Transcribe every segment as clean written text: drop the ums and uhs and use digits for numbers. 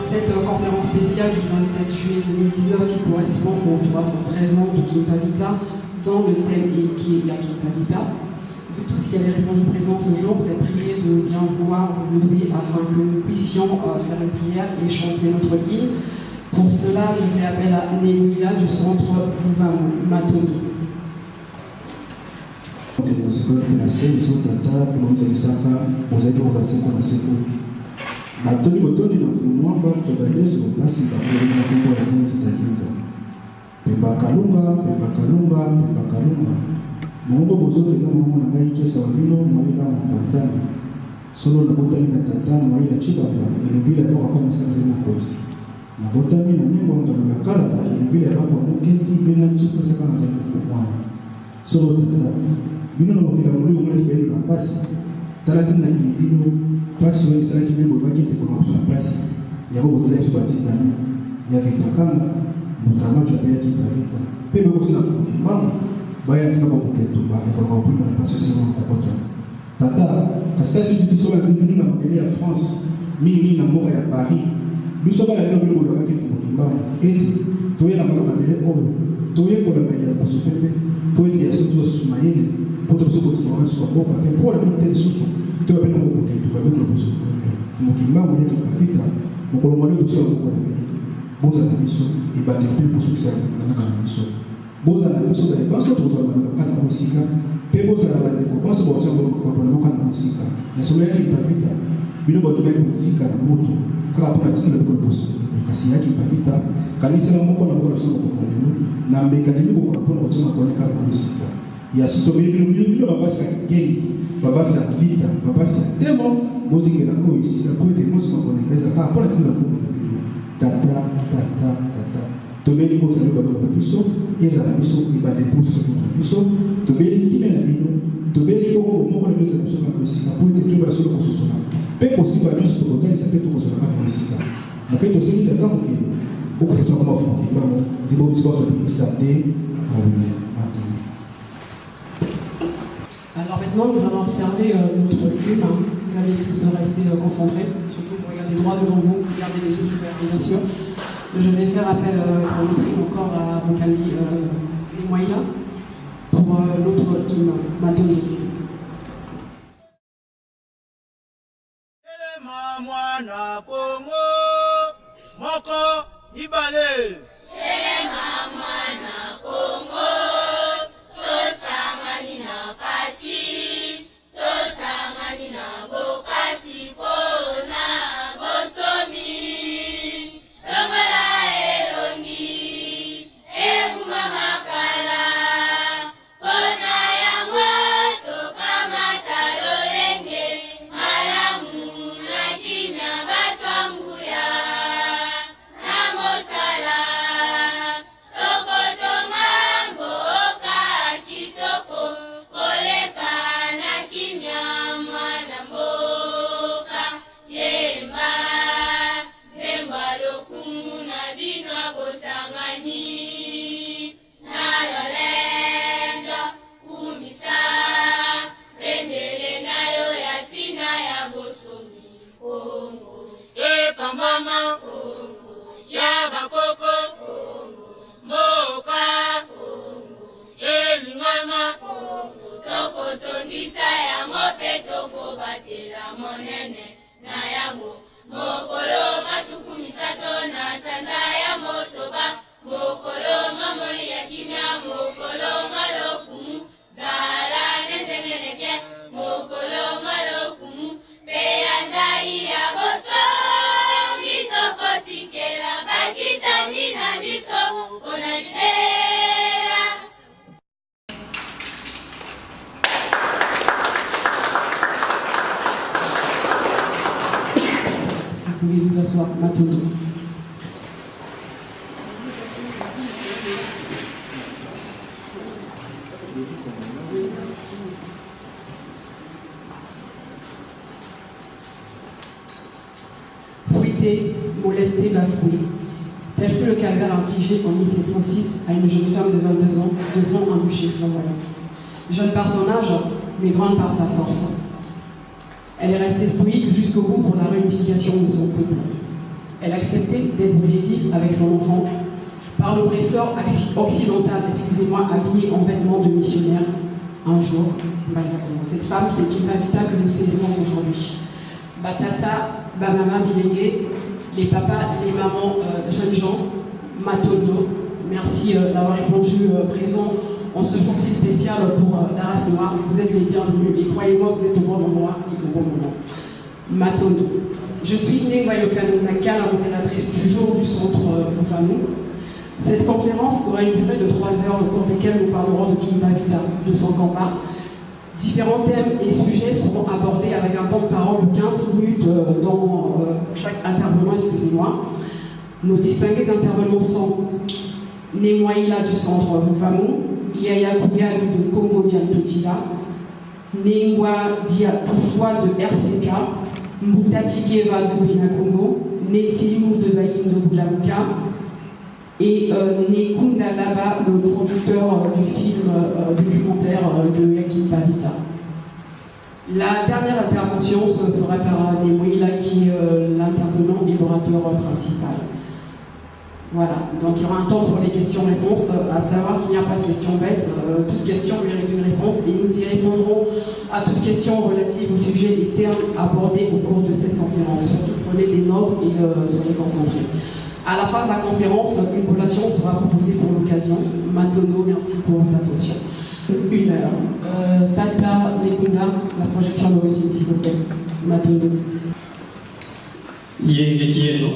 cette conférence spéciale du 27 juillet 2019 qui correspond aux 313 ans de Kimpavita, dont le thème est qui est la Kimpavita. Vous tous qui avez répondu présent ce jour, vous êtes priés de bien vouloir vous lever afin que nous puissions faire une prière et chanter notre hymne. Pour cela, je fais appel à Néouïa du centre Vuvamu, Matoni. Matoni botoni na funwamba tobalezo basi bakoni na kumbo ya mwezi takinza. Pemba kalunga. Mungu bozoke za mungu na ngai kesa wabino mwaila mpanzani. Solo na botani na tata mwaila chibaba eluvile kwa kwa msanga mkozi. Na botani na nengo ngalo ya kala da eluvile kwa mukenti bena chipa saka na zako kwa. Solo tata bino na mokila muri umule kibelo na pasi. Talatina ibino pasi wani sana kibelo bakite kwa mapana pasi. Yabo botala chibati ndani. Ya vitakanga mutama chapia kibavita. Pebe kwa sina mama baya tika kwa kuketu ba kwa mapana pasi sema kwa tata kaskasi tukisoba mbili na mbele ya France mimi na mboka ya Paris biso bala lelo bilo kwa kifu kimbao eti toye na mboka mbele oyo toye kwa na ya kusupepe toye ya soto sumayele poto soko tunaanza kwa boka pe kwa na mtende susu toye pena kwa kuketu kwa bilo kwa susu kimbao ya kafita mkolo mwale kutoa kwa na boza na biso ibadi pili kusukisa na kana biso boza na biso da baso tozo na kana musika Pebo za wale kwa sababu kwa kuondoka na muziki. Na sura yake itapita. Bila watu wengi muziki na moto. Kama kuna tena ndio boss. Kasi yake itapita. Kanisa la Mungu na Mungu anasema kwa neno. Na mbekani kwa kuna watu wanaoneka kwa muziki. Ya sito bila mabasi ya gengi, mabasi ya vita, mabasi ya demo, muziki na koisi. Na kwa demo sio kwa Kiingereza. Kwa tena kwa tata. Tobeli ko tano ba ba biso eza na biso ibade puso ko biso tobeli kime na bino tobeli ko mo ko biso biso na bisika po te tuba so ko sosona pe possible na so ko tani sa pe to ko sosona na bisika na pe to sini ta ko ke ko ko tano ma fo ba mo di bo biso so di sande a oui maintenant. Alors maintenant nous allons observer notre hymne. Vous allez tous rester concentrés, surtout pour regarder droit devant vous, regardez les yeux ouverts bien sûr. Je vais faire appel pour notre hymne encore à Mokali Moïla pour l'autre hymne, Matoni. Vous pouvez vous asseoir, Matoni. Fruité, molesté, bafoué. Tel fut le calvaire infligé en 1706 à une jeune femme de 22 ans devant un bûcher flamboyant. Jeune par son âge, mais grande par sa force. Elle est restée stoïque jusqu'au bout pour la réunification de son peuple. Elle acceptait d'être brûlée vive avec son enfant par l'oppresseur occidental, habillé en vêtements de missionnaire un jour. Cette femme, c'est Kimpavita que nous célébrons aujourd'hui. Batata, Bamama Bilengue, les papas, les mamans, jeunes gens, Matondo, merci d'avoir répondu présent en ce jour-ci spécial pour la race noire. Vous êtes les bienvenus et croyez-moi, vous êtes au bon endroit et au bon moment. Matondo. Je suis Nengwayo Kanonaka, la modératrice du jour du centre Fufanu. Cette conférence aura une durée de 3 heures, au cours desquelles nous parlerons de Kimpavita, de son combat. Différents thèmes et sujets seront abordés avec un temps de parole de 15 minutes dans chaque intervenant, Nos distingués intervenants sont Nemwaïla du centre Vuvamu, Yaya Kouyalu de Congo Diantotila, Nengwa Diatoufwa de RCK, Mboutati Geva de Bina Congo, Netilou de Baïm de Boulamka, et Nekunda Laba, le producteur du film documentaire de Kimpavita. La dernière intervention se fera par Nemwaïla qui est l'intervenant et l'orateur principal. Voilà, donc il y aura un temps pour les questions-réponses, à savoir qu'il n'y a pas de questions bêtes, toute question mérite une réponse et nous y répondrons à toute question relative au sujet des termes abordés au cours de cette conférence. Surtout prenez des notes et soyez concentrés. À la fin de la conférence, une collation sera proposée pour l'occasion. Matsono, merci pour votre attention. 1 heure. Tata Nekunda, la projection d'origine, s'il vous plaît. Matsono. Yenge qui est non?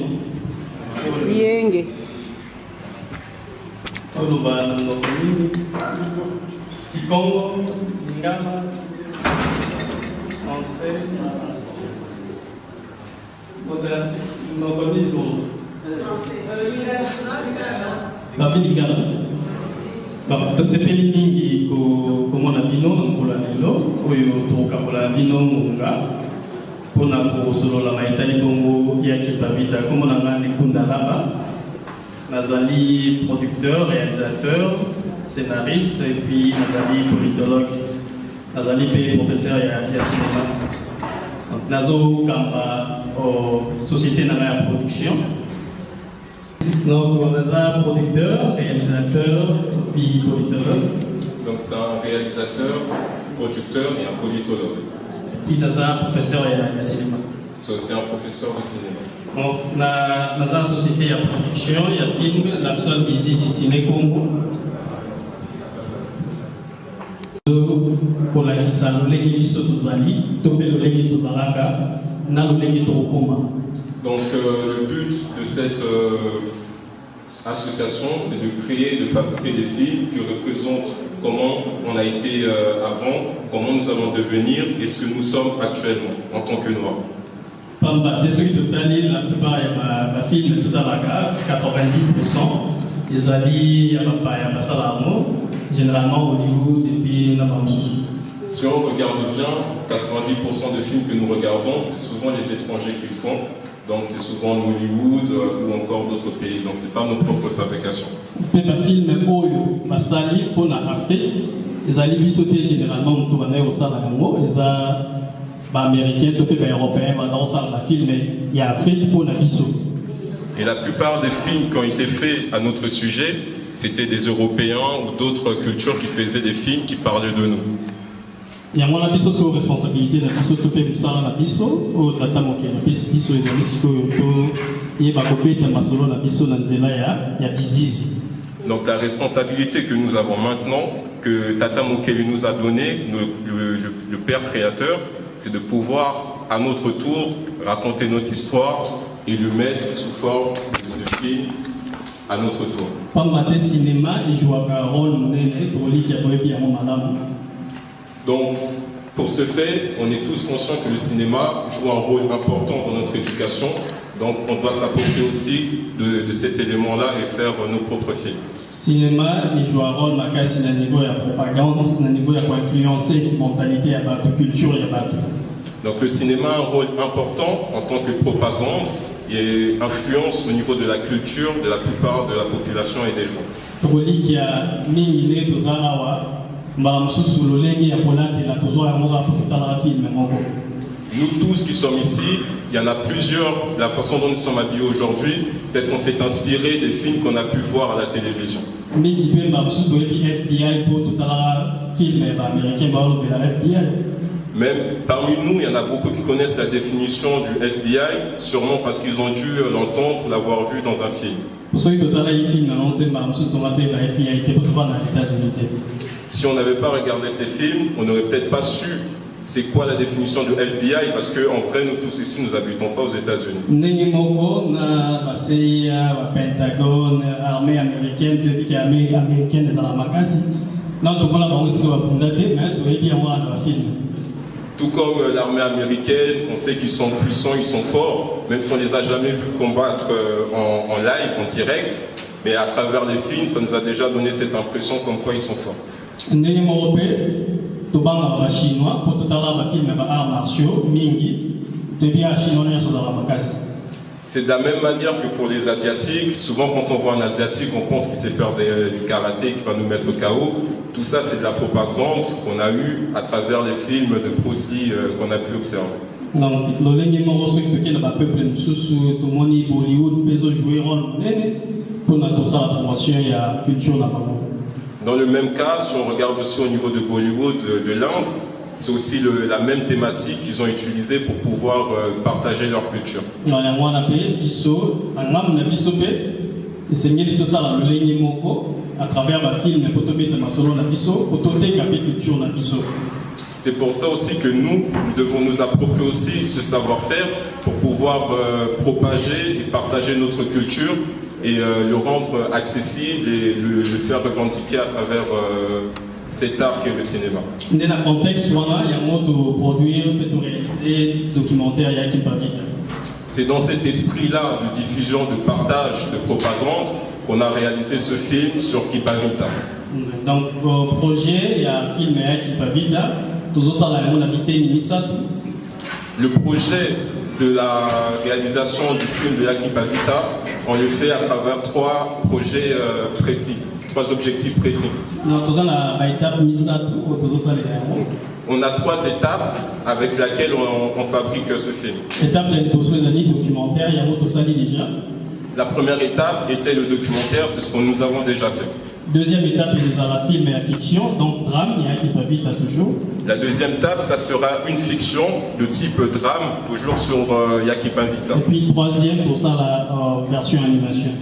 Yenge. Olubana Nokoni, Congo, Ngama, Français, Nokoni Zulu. Babi Lingala. Tosepeli mingi komona bino na mbola lelo oyo tokabola bino munga pona kosolola maitali bongo ya Kimpavita komona nga Nekunda Laba. Nazali producteur, réalisateur, scénariste et puis Nazali politologue. Nazali professeur de cinéma. Donc Nazo Kamba société Nana production. Donc on a un producteur, réalisateur et puis politologue. Donc c'est un réalisateur, producteur et un politologue. Et puis Naza un professeur de cinéma. C'est aussi un professeur de cinéma. Donc, dans la société, il y a production, il y a film, l'action Bizizi Ciné Congo. Pour la Kissa, le Lengi Biso Tozali, Topé le Lengi Tozalaka, na le Lengi Tokoma. Donc, le but de cette association, c'est de créer, de fabriquer des films qui représentent comment on a été avant, comment nous allons devenir et ce que nous sommes actuellement en tant que Noirs. De ceux qui totalent, la plupart de ma film, tout à la 90%, ils allaient à Salamo, généralement Hollywood et puis Nabamsous. Si on regarde bien, 90% de films que nous regardons, c'est souvent les étrangers qui le font. Donc c'est souvent Hollywood ou encore d'autres pays. Donc c'est pas nos propres fabrications. Les films Oyo, Masali, pour l'Afrique, ils allaient sauter généralement tourner au Salamo, ils allaient américains, européens, dans la film, il y a Afrique pour la biso. Et la plupart des films qui ont été faits à notre sujet, c'était des Européens ou d'autres cultures qui faisaient des films qui parlaient de nous. Il y a moins biso sur responsabilité de la biso, tout peut ça la biso, ou tata moke la biso les amis si il va couper de masolo la biso dans zela ya bizizi. Donc la responsabilité que nous avons maintenant, que Tata Mokele nous a donné, le père créateur, c'est de pouvoir, à notre tour, raconter notre histoire et le mettre sous forme de film à notre tour. Donc, pour ce fait, on est tous conscients que le cinéma joue un rôle important dans notre éducation. Donc, on doit s'approprier aussi de cet élément-là et faire nos propres films. Cinéma, il joue un rôle dans le niveau de la propagande, dans le niveau de influencer la mentalité, la culture. Donc le cinéma a un rôle important en tant que propagande et influence au niveau de la culture de la plupart de la population et des gens. nous tous qui sommes ici, il y en a plusieurs, la façon dont nous sommes habillés aujourd'hui, peut-être qu'on s'est inspiré des films qu'on a pu voir à la télévision. Même parmi nous, il y en a beaucoup qui connaissent la définition du FBI, sûrement parce qu'ils ont dû l'entendre, l'avoir vu dans un film. Si on n'avait pas regardé ces films, on n'aurait peut-être pas su c'est quoi la définition du FBI, parce qu'en vrai, nous tous ici, nous n'habitons pas aux États-Unis. Armée américaine, tout comme l'armée américaine, on sait qu'ils sont puissants, ils sont forts, même si on ne les a jamais vus combattre en live, en direct, mais à travers les films, ça nous a déjà donné cette impression comme quoi ils sont forts. C'est de la même manière que pour les Asiatiques. Souvent, quand on voit un Asiatique, on pense qu'il sait faire du karaté, qu'il va nous mettre KO. Tout ça, c'est de la propagande qu'on a eue à travers les films de Bruce Lee qu'on a pu observer. Dans le même cas, si on regarde aussi au niveau de Bollywood de l'Inde, c'est aussi la même thématique qu'ils ont utilisée pour pouvoir partager leur culture. C'est pour ça aussi que nous devons nous approprier aussi ce savoir-faire pour pouvoir propager et partager notre culture et le rendre accessible et le faire revendiquer à travers cet art qu'est le cinéma. Dans le contexte, il y a produire, réaliser, documentaire, c'est dans cet esprit-là de diffusion, de partage, de propagande qu'on a réalisé ce film sur Kipavita. Donc, au projet, il y a un film Kipavita. Le projet de la réalisation du film de Kipavita, on le fait à travers 3 projets précis, 3 objectifs précis. On a 3 étapes avec lesquelles on fabrique ce film. La première étape était le documentaire, c'est ce que nous avons déjà fait. Deuxième étape, c'est la film et la fiction, donc drame, il y a qui Kipavita toujours. La deuxième étape, ça sera une fiction de type drame, toujours sur Kipavita. Et puis troisième, pour ça, la version animation.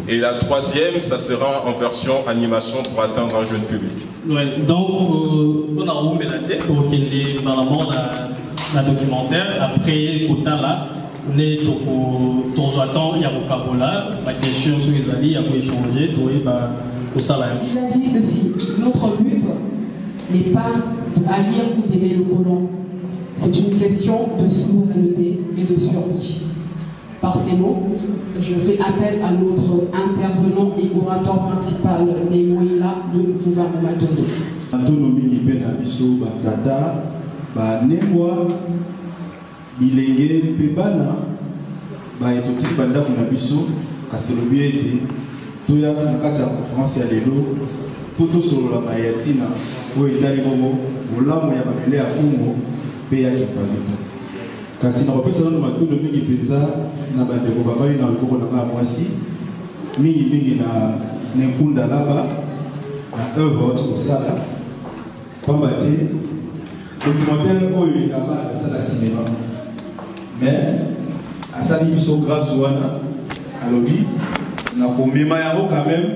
Et la troisième, ça sera en version animation pour atteindre un jeune public. Ouais, donc, on a remis la tête pour qu'il y ait vraiment la documentaire. Après, au temps là, les temps il y a au Kabola, la question sur les alliés, il y a échanger, au salaire. Il a dit ceci: notre but n'est pas de haïr ou d'aimer le colon. C'est une question de souveraineté et de survie. Par ces mots, je fais appel à notre intervenant et orateur principal, Nemoïla de gouvernement Matondo. Autonomie qui peine à biso, Tata, Nemwa, Bilenge, Pebana, Etoti Banda Kunabiso, Kasolobi été, Toya Nakata conférence à l'élo, Poto sur la Mayatina, où est Dali Momo, Ola Moya Babele à Congo, Péa Kipavita. Kasi na kopesa na matundo mingi penza na bande ko babali na lokoko na nga mwasi mingi na nekunda laba na œuvre au sala pamba te documentaire oyo ikaba na sala cinéma mais asali biso grâce wana alobi na komema yango quand même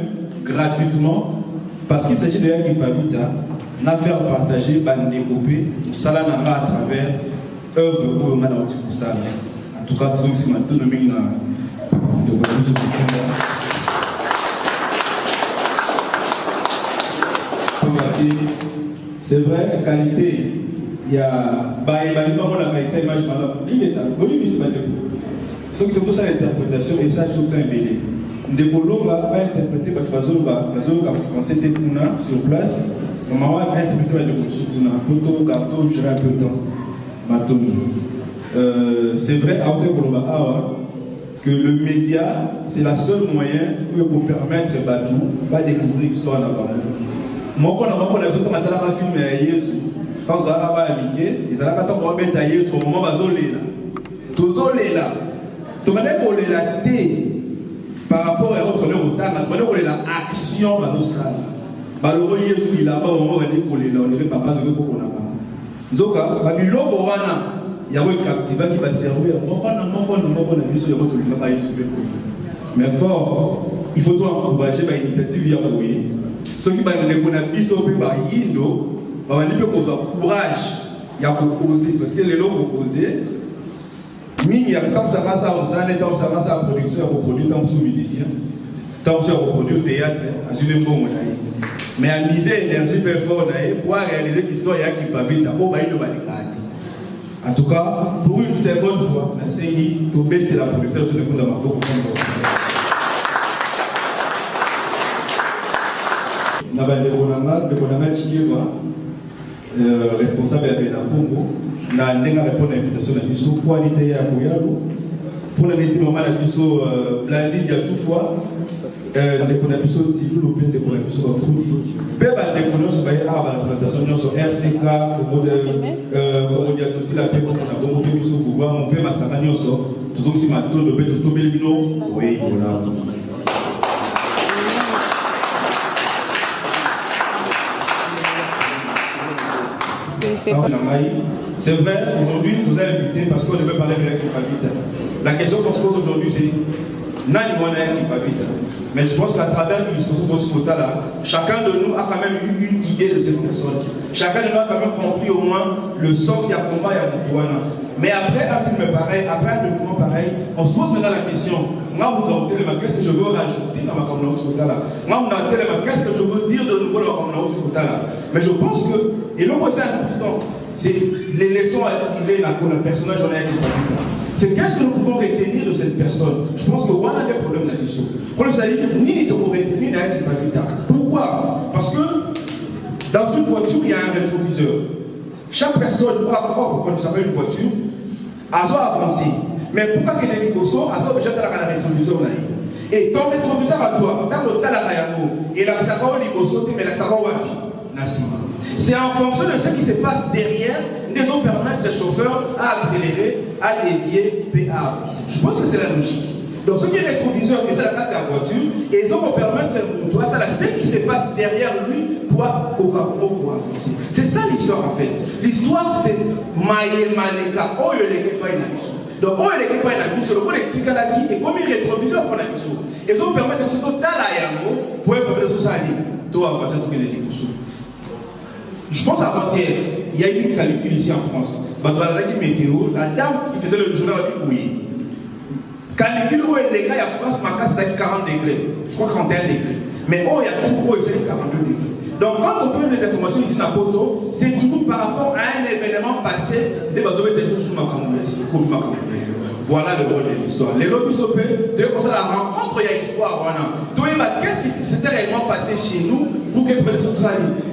gratuitement parce qu'il s'agit de Kipavita na faire partager bande découpé sala na nga à travers œuvre où on a un petit peu ça. En tout cas, disons que c'est maintenant le mien de c'est vrai, la qualité, il y a la qualité image ce qui est l'interprétation et ça, tout un bébé. Des colons va interpréter par français sur place. Maman va interpréter par photo, gâteau, je un peu de temps. C'est vrai que le média, c'est la seule moyen pour permettre Batou de découvrir l'histoire là-bas. Moi, quand on a vu un film à Jésus, quand vous allez à Mickey, ils allaient quand on va mettre ailleurs au moment où vous là. Tous les là. Tout le monde est là par rapport à votre retard, tout le monde est là action dans ça. Baloro Yesu il a pas au moment où on est là, on est papa de beaucoup là. Zoka, Babylone Bowana, il y a un captiva qui va servir. Mais fort, il faut encourager l'initiative à Yahweh. Ceux qui vont connaître par Yindo, on va dire que courage, il y a proposé, parce que les lots proposés, il y a tant ça va ça, tant ça va ça, production, reproduire, tant que musicien, tant que reproduire théâtre, assurer le bon moyen. Mais à miser l'énergie pour réaliser l'histoire qui va vite, au bail de Balikati. En tout cas, pour une seconde fois, la CI, tout bête la producteur sur le coup de ma boue. Nabale Bonanga Chikiva, responsable de la Congo, n'a répondu à l'invitation de Bissou, pour aller à Kouyalo, pour aller à Bissou, Blandi, il y a tout fois. Les connaissances de l'Europe, les connaissances de l'Afrique. Les connaissances de la sur RCK, la paix, on a beaucoup de pouvoir, on peut m'assassiner aussi. Tout aussi maintenant, le bête de tomber le bino. Oui, voilà. C'est vrai, aujourd'hui, nous avons invité parce qu'on devait parler de l'équipe. La question qu'on se pose aujourd'hui, c'est mais je pense qu'à travers ce quota-là, chacun de nous a quand même eu une idée de cette personne. Chacun de nous a quand même compris au moins le sens qu'il y a combat et à Moutouana. Mais après un film pareil, après un document pareil, on se pose maintenant la question, qu'est-ce que je veux rajouter dans ma communauté là? Qu'est-ce que je veux dire de nouveau dans ma communauté là? Mais je pense que, et le côté important, c'est les leçons à tirer dans le personnage journaliste. C'est qu'est-ce que nous pouvons retenir de cette personne. Je pense qu'on a des problèmes là-dessus. Pour le salut, ni les retenir, ni les capacités. Pourquoi? Parce que dans une voiture, il y a un rétroviseur. Chaque personne, pourquoi nous savons une voiture, a avancé. Mais pourquoi qu'il est Liboso, a déjà la rétroviseur là. Et ton rétroviseur à toi, dans le tas et la Xawa Liboso, mais la Xawa Wapi, Nassima. C'est en fonction de ce qui se passe derrière, nous allons permettre aux chauffeurs à accélérer, à dévier, et à avancer. Je pense que c'est la logique. Donc, ce qui est rétroviseur, c'est la carte de la voiture, et ils vont permettre à ce qui se passe derrière lui pour avancer. C'est ça l'histoire en fait. L'histoire, c'est Maïe Maleka, oh, il n'est pas une abisso. Donc, oh, il n'est pas une abisso, le politique à la vie, et comme il est rétroviseur pour l'abisso. Ils vont permettre à ce que Talayango, pour permettre à ce que ça aille, tout avancer, tout qu'il est abisso. Je pense avant-hier, il y a eu une canicule ici en France. La dame qui faisait le journal a dit oui. Canicule où les gars, il y a France, ma casse, c'est 40 degrés. Je crois 31 degrés. Mais oh, il y a tout où c'est 42 degrés. Donc quand on fait des informations ici dans Poto, c'est toujours par rapport à un événement passé. Voilà le rôle de l'histoire. Les lobbies s'opèrent, de la rencontre, il y a histoire. Qu'est-ce qui s'était réellement passé chez nous pour que les personnes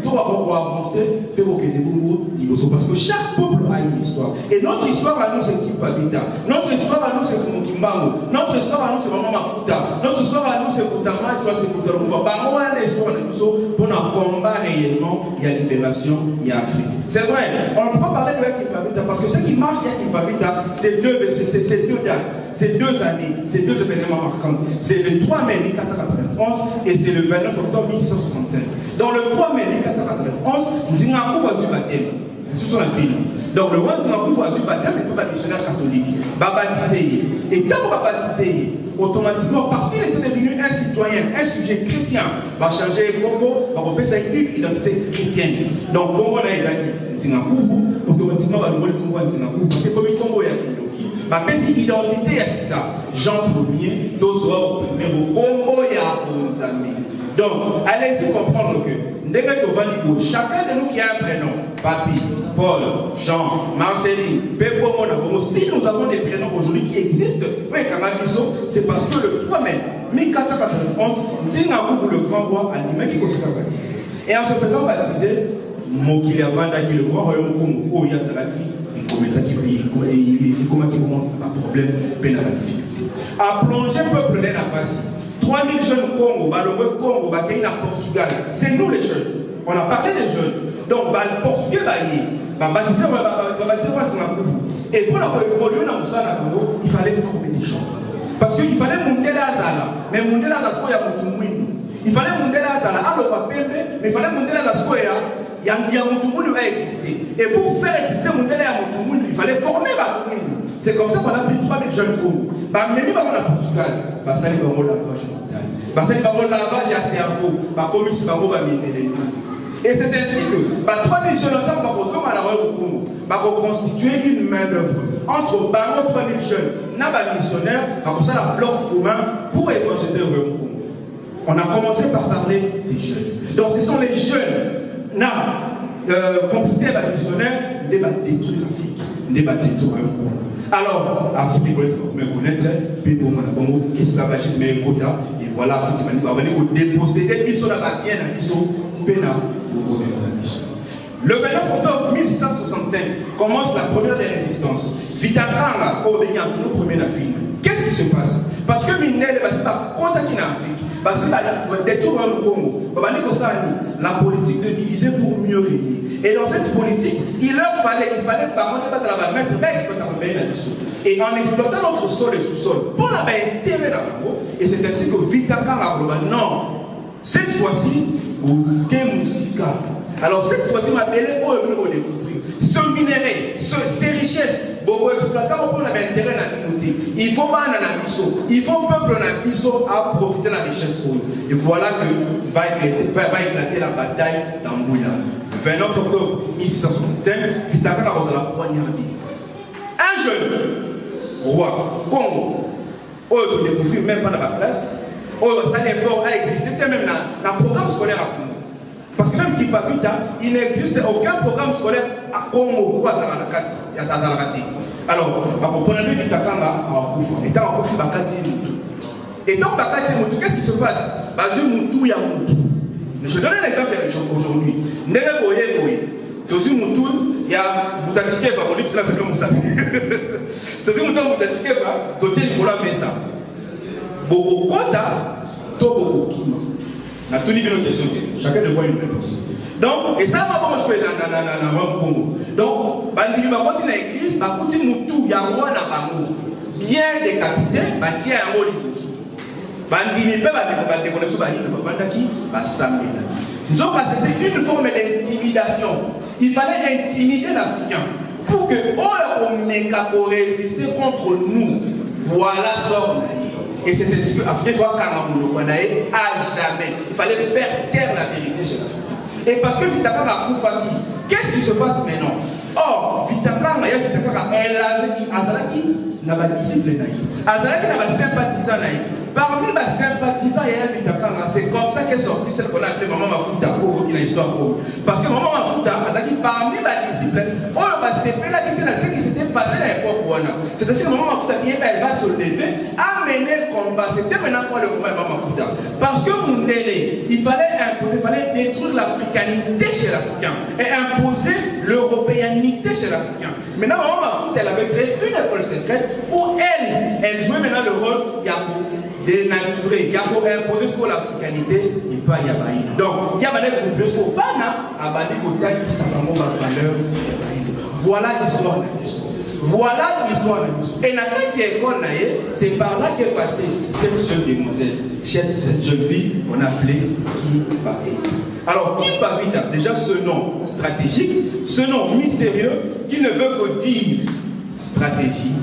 tout va pouvoir avancer, parce que chaque peuple a une histoire. Et notre histoire à nous, c'est Kipavita. Notre histoire à nous, c'est Mukimbango. Notre histoire à nous, c'est Maman Mafuta. Notre histoire à nous, c'est Koutama, tu vois, c'est Koutarumba. Bah, on a l'histoire de nous pour un combat réellement, il y a libération, il y a Afrique. C'est vrai, on ne peut pas parler de Kipavita parce que ce qui marque Kipavita, c'est deux dates, c'est 2 années, c'est 2 événements marquants. C'est le 3 mai 1491 et c'est le 29 octobre 1665. Dans le 3 mai 1491, Zingakou va sur baptême. Ce sont les filles. Donc le roi Zingakou va sur baptême et tout missionnaire catholique. Va baptiser. Et quand on va baptiser, automatiquement, parce qu'il était devenu un citoyen, un sujet chrétien, va changer le Congo, va repérer une identité chrétienne. Donc Congo a dit Zingakou, automatiquement va le Congo à Zingakou. Parce que comme le Congo est ma identité est Jean Ier, Tozoa au premier au Congo et à Bonzami. Donc, allez-y comprendre que chacun de nous qui a un prénom, Papi, Paul, Jean, Marceline, Pepo, Monaco, si nous avons des prénoms aujourd'hui qui existent, c'est parce que le 3 mai 1491, Zingakou, le grand roi animé qui se fait baptiser. Et en se faisant baptiser, Mokili Avandaki, le grand royaume Congo, Yasalaki, comment un problème pénal. A plongé peuple de la passe. 3000 jeunes Congo, le Congo, Portugal. C'est nous les jeunes. On a parlé des jeunes. Donc, le Portugais, Et pour évoluer dans Moussa Nakongo, il fallait former des gens. Parce qu'il fallait monter la Zala. Mais monter la Zala, il y a beaucoup. Il fallait monter la Zala. Alors, mais il fallait monter la Zala. Il y a beaucoup qui va exister. Et pour faire exister monter la Zala, il fallait former la Zala. C'est comme ça qu'on a pris 3000 jeunes Congo. Même si on a Portugal, ça y est, on a lavage mental. Ça y est, on a lavage à cerveau. Comme si on a mis. Et c'est ainsi que, 3000 jeunes, on va constituer une main-d'œuvre entre 3000 jeunes, les missionnaires, on ça un bloc commun pour évangéliser le Congo. On a commencé par parler des jeunes. Donc ce sont les jeunes, complicité avec les missionnaires, qui vont détruire l'Afrique, qui vont détruire le Congo. Alors, Afrique, vous me connaître, puis pour moi, esclavagisme et quota, et voilà, Afrique, va venir déposséder, mission là-bas, bien à mission, pénal. Le 29 octobre 1165 commence la première des résistances. Vitakanga, au Bénin, nous premier la film. Qu'est-ce qui se passe? Parce que Minel, c'est pas contre qui en Afrique, parce que détour dans le Congo, la politique de diviser pour mieux régner. Et dans cette politique, il fallait par contre passer la mettre et en exploitant notre sol et sous-sol pour la intérêt dans le et c'est ainsi que Vitakanga non, cette fois-ci, alors cette fois-ci, ma belle pour découvrir ce minerai, ces richesses, pour exploiter pour l'intérêt de la communauté. Il faut pas un abisso, il faut peuple en abisso à profiter de la richesse pour eux. Et voilà que va éclater la bataille d'Ambouya. Le 29 octobre 1665, Vitakanga a la poignardée. Un jeune roi Congo, on ne découvrir même pas dans la place. Ça l'effort a existé même dans le programme scolaire à Congo. Parce que même Kipavita, il n'existe aucun programme scolaire à Congo ou à Zanakati. Alors, pour la nuit, Vitakanga a Kufa. Étant en Kofi Bakati Moutou. Étant Bakati Moutou, qu'est-ce qui se passe? Bazou Moutou, ya Moutou. Je donne un exemple aujourd'hui. Nene Boye Boye. Tozu Moutou, il y a Boutatikeva, on dit que là c'est comme Moussa. Tozu Moutou, Boutatikeva, Totier Nicolas Mesa. Beaucoup Kota, Togo Kima. On a tout dit une question. Chacun de voit une réponse. Donc, et ça va comment je fais dans le Congo. Donc, Bandini va continuer à l'église, va continuer Moutou, Yaroua Nabango. Bien décapité, va tirer un rôle dessous. Bandini va déconner sur Bandini, va Vandaki, va s'amener. Ils ont passé une forme d'intimidation. Il fallait intimider l'Africain pour que, on résister contre nous. Voilà sort. Et c'est ainsi que Afrique voit à jamais. Il fallait faire taire la vérité chez l'Africain. Et parce que Vitakanga a Koufaki, qu'est-ce qui se passe maintenant? Or, Vitakanga, elle avait dit Azalaki n'a pas disciple naïf. Azalaki n'a pas sympathisant naïf. Parmi les sympathisants, il y a Vitakanga. C'est comme ça qu'est sortie celle qu'on a appelée Maman Mafuta, qui a une histoire. Parce que Maman Mafuta, parmi les disciples, on va se faire la ce qui s'était passé à l'époque. C'est-à-dire que Maman Mafuta, elle va se lever, amener le combat. C'était maintenant quoi le combat de Maman Mafuta? Parce que Mundele, il fallait imposer, il fallait détruire l'africanité chez l'Africain et imposer l'européanité chez l'Africain. Maintenant, Maman Mafuta, elle avait créé une école secrète où elle jouait maintenant le rôle dénaturé, il y a imposé sur l'africanité et pas Yabaï. Donc, il y a des plus au Bana, à Bani Kota qui s'en va valeur. Voilà l'histoire de l'histoire. Voilà l'histoire de l'histoire. Et dans cette école, c'est par là qu'est passée cette jeune demoiselle, cette jeune fille qu'on appelait Kipavita. Alors, Kipavita, déjà ce nom stratégique, ce nom mystérieux, qui ne veut que dire stratégie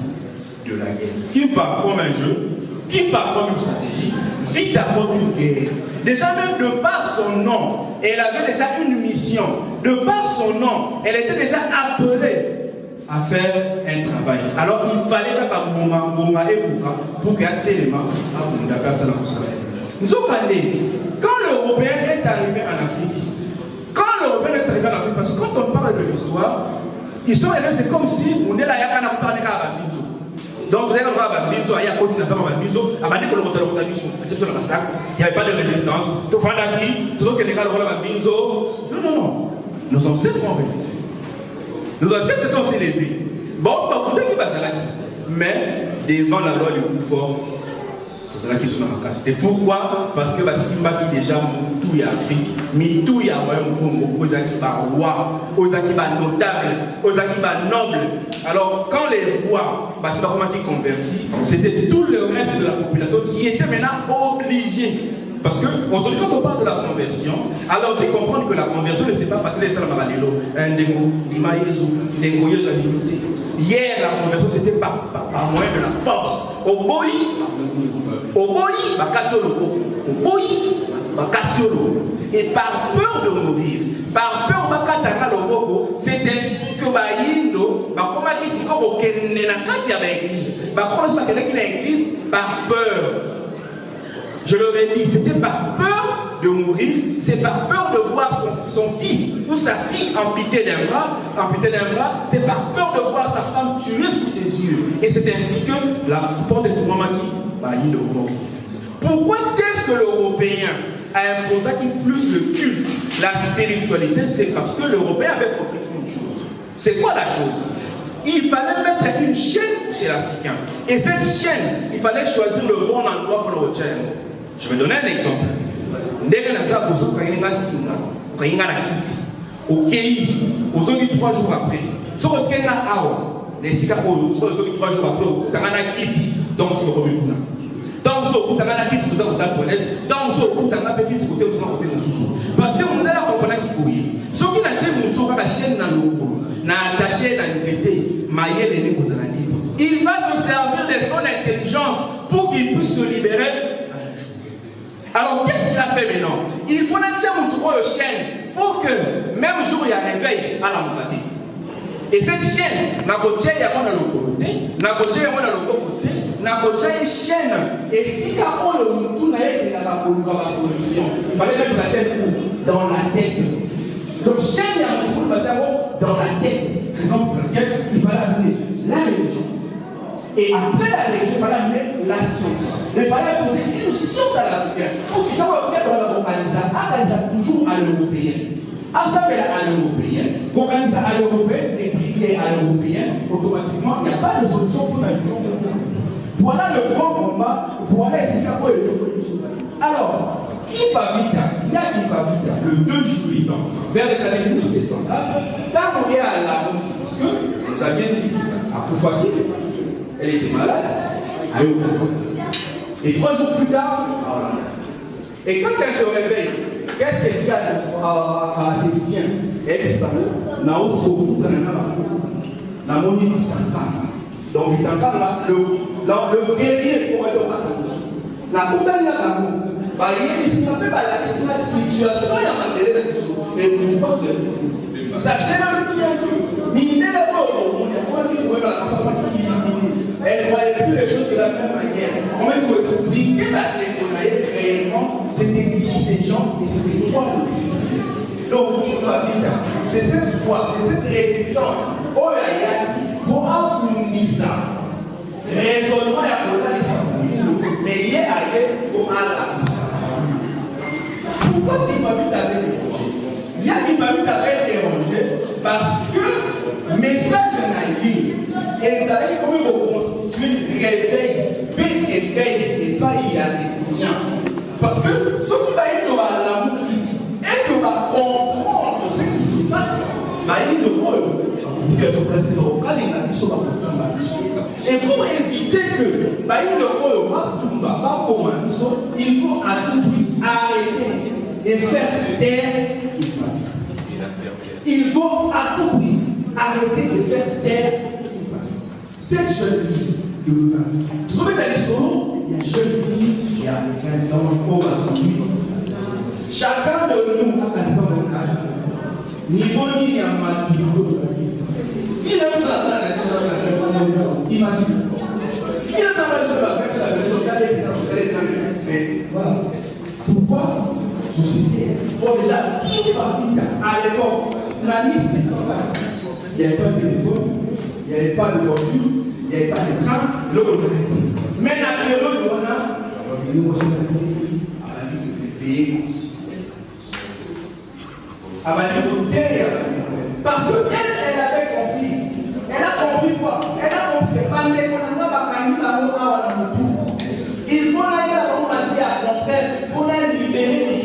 de la guerre. Kipa comme un jeu. Qui part comme une stratégie, Vita comme une guerre. Déjà même de par son nom, elle avait déjà une mission. De par son nom, elle était déjà appelée à faire un travail. Alors il fallait que Moma et Bouka pour qu'il y ait un élément à Mundaka Salamusala. Nous avons parlé, quand l'Européen est arrivé en Afrique, parce que quand on parle de l'histoire, c'est comme si Mundela Yakana parlait à Bintou. Donc vous allez voir il n'y avait pas de résistance. Non. Nos ancêtres ont résisté. Nos ancêtres sont élevés. Bon, mais devant la loi du plus fort, c'est là qu'ils sont dans la casse. Et pourquoi? Parce que Simba qui déjà tout tout y Afrique, mais tout y a aux Akiba rois, aux Akiba notables, aux Akiba nobles. Alors, quand les rois, c'est pas comment qui convertit, c'était tout le reste de la population qui était maintenant obligé. Parce que aujourd'hui, quand on parle de la conversion, alors c'est comprendre que la conversion ne s'est pas passée les Salamaralelo, hier, la conversion c'était par moyen de la force. Au boyi, et par peur de mourir, par peur de c'est ainsi que Bayindo, comme a dit, c'est comme au Kenya, quand il y a l'église, l'église par peur. Je le redis, c'était par peur de mourir, c'est par peur de voir son fils ou sa fille amputé d'un bras, c'est par peur de voir sa femme tuée sous ses yeux. Et c'est ainsi que la porte est vraiment qui Bayindo. Pourquoi est-ce que l'Européen a imposé plus le culte, la spiritualité? C'est parce que l'Européen avait compris une chose. C'est quoi la chose? Il fallait mettre une chaîne chez l'Africain. Et cette chaîne, il fallait choisir le bon endroit pour le retirer. Je vais donner un exemple. Au Kenya, aux 3 jours après, ce que tu as 3 jours après, tu as donc c'est le premier. Dans ce coup, tu as la petite côté de la toilette, dans ce coup, tu as la petite côté de la côté de sous. Parce que on a la compagnie qui couille. Ce qui n'a pas mon tour à la chaîne dans le cou, n'a attaché dans une fête, maillé les nez aux années. Il va se servir de son intelligence pour qu'il puisse se libérer. Alors, qu'est-ce qu'il a fait maintenant? Il faut attacher mon tour aux chaînes pour que, même jour, il y a un réveil à la montée. Et cette chaîne, n'a pas de chaîne, il y a dans le côté, n'a pas de chaîne, il y a dans le côté. N'a pas une chaîne. Et si avant le mouton n'a pas de solution, il fallait mettre la chaîne dans la tête. Donc, chaîne, il y a un mouton dans la tête. Raison pour laquelle il fallait amener la religion. Et après la religion, il fallait amener la science. Il fallait poser une science à l'Africain. Pour qu'il y ait toujours à l'européen. Ensemble à l'européen, organiser à l'européen et prier à l'européen, automatiquement, il n'y a pas de solution pour la religion. Voilà le grand combat, voilà ce qu'il y a pour le. Alors, Kipavita, il y a Kipavita, le 2 juillet, vers les années 1700, quand on est à la parce que vous avez dit, à Koufaki, elle était malade, elle est au Koufaki. Et 3 jours plus tard, et quand elle se réveille, qu'est-ce qu'elle dit à ses siens? Elle dit, donc, le guerrier pour être au Katou. La compagnie à Katou, il s'est fait la situation, il y a un délai de et pour sachez la elle ne voyait plus les choses de la même manière. Comment il faut expliquer la Léonaïe réellement, c'était qui ces gens et c'était quoi le pays. Donc, c'est cette foi, c'est cette résistance. Oh là là, pour appuyer ça, raisonnement et apprendre ça, mais il y a ailleurs pour aller. Pourquoi Kipavita avait dérangé? Il y a Kipavita avait dérangé parce que le message n'a dit, et ça veut dire comment reconstituer, réveil, paix et veille, et pas il y a les siens. Parce que ce qui va être dans l'amour, et que va comprendre ce qui se passe, va être de quoi et pour éviter que il faut à tout prix arrêter et faire taire. Il faut à tout prix arrêter de faire taire. Cette jeune fille de trouvez dans l'histoire, il y a jeune fille, il y a un homme. Chacun de nous a un niveau ni a maturité. Si l'homme s'attend à la il m'a dit. Si l'homme s'attend à la mais voilà. Pourquoi société? Bon, déjà, qui est parti à l'époque? La mise, c'est il n'y avait pas de téléphone, il n'y avait pas de voiture, il n'y avait pas de train, mais naturellement, on a parce qu'elle avait compris. Elle a compris quoi? Elle a compris il faut aller à la contraire pour la libérer.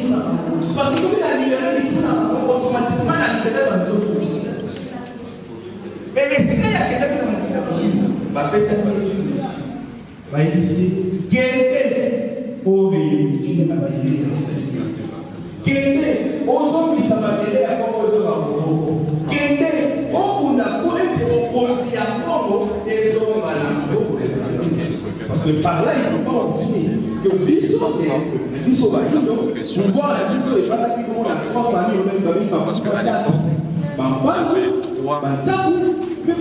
bapesa bayebi kende ovérifier babele kende ozongisa babele ya kongo ozoba mokoko kende okunda po ete okonzi ya kongo ezongana parce que par là il ne faut pas en finir que biso pouvoir la biso ebandaki komona 3 familles oyo babi bampanzu banzaku mpe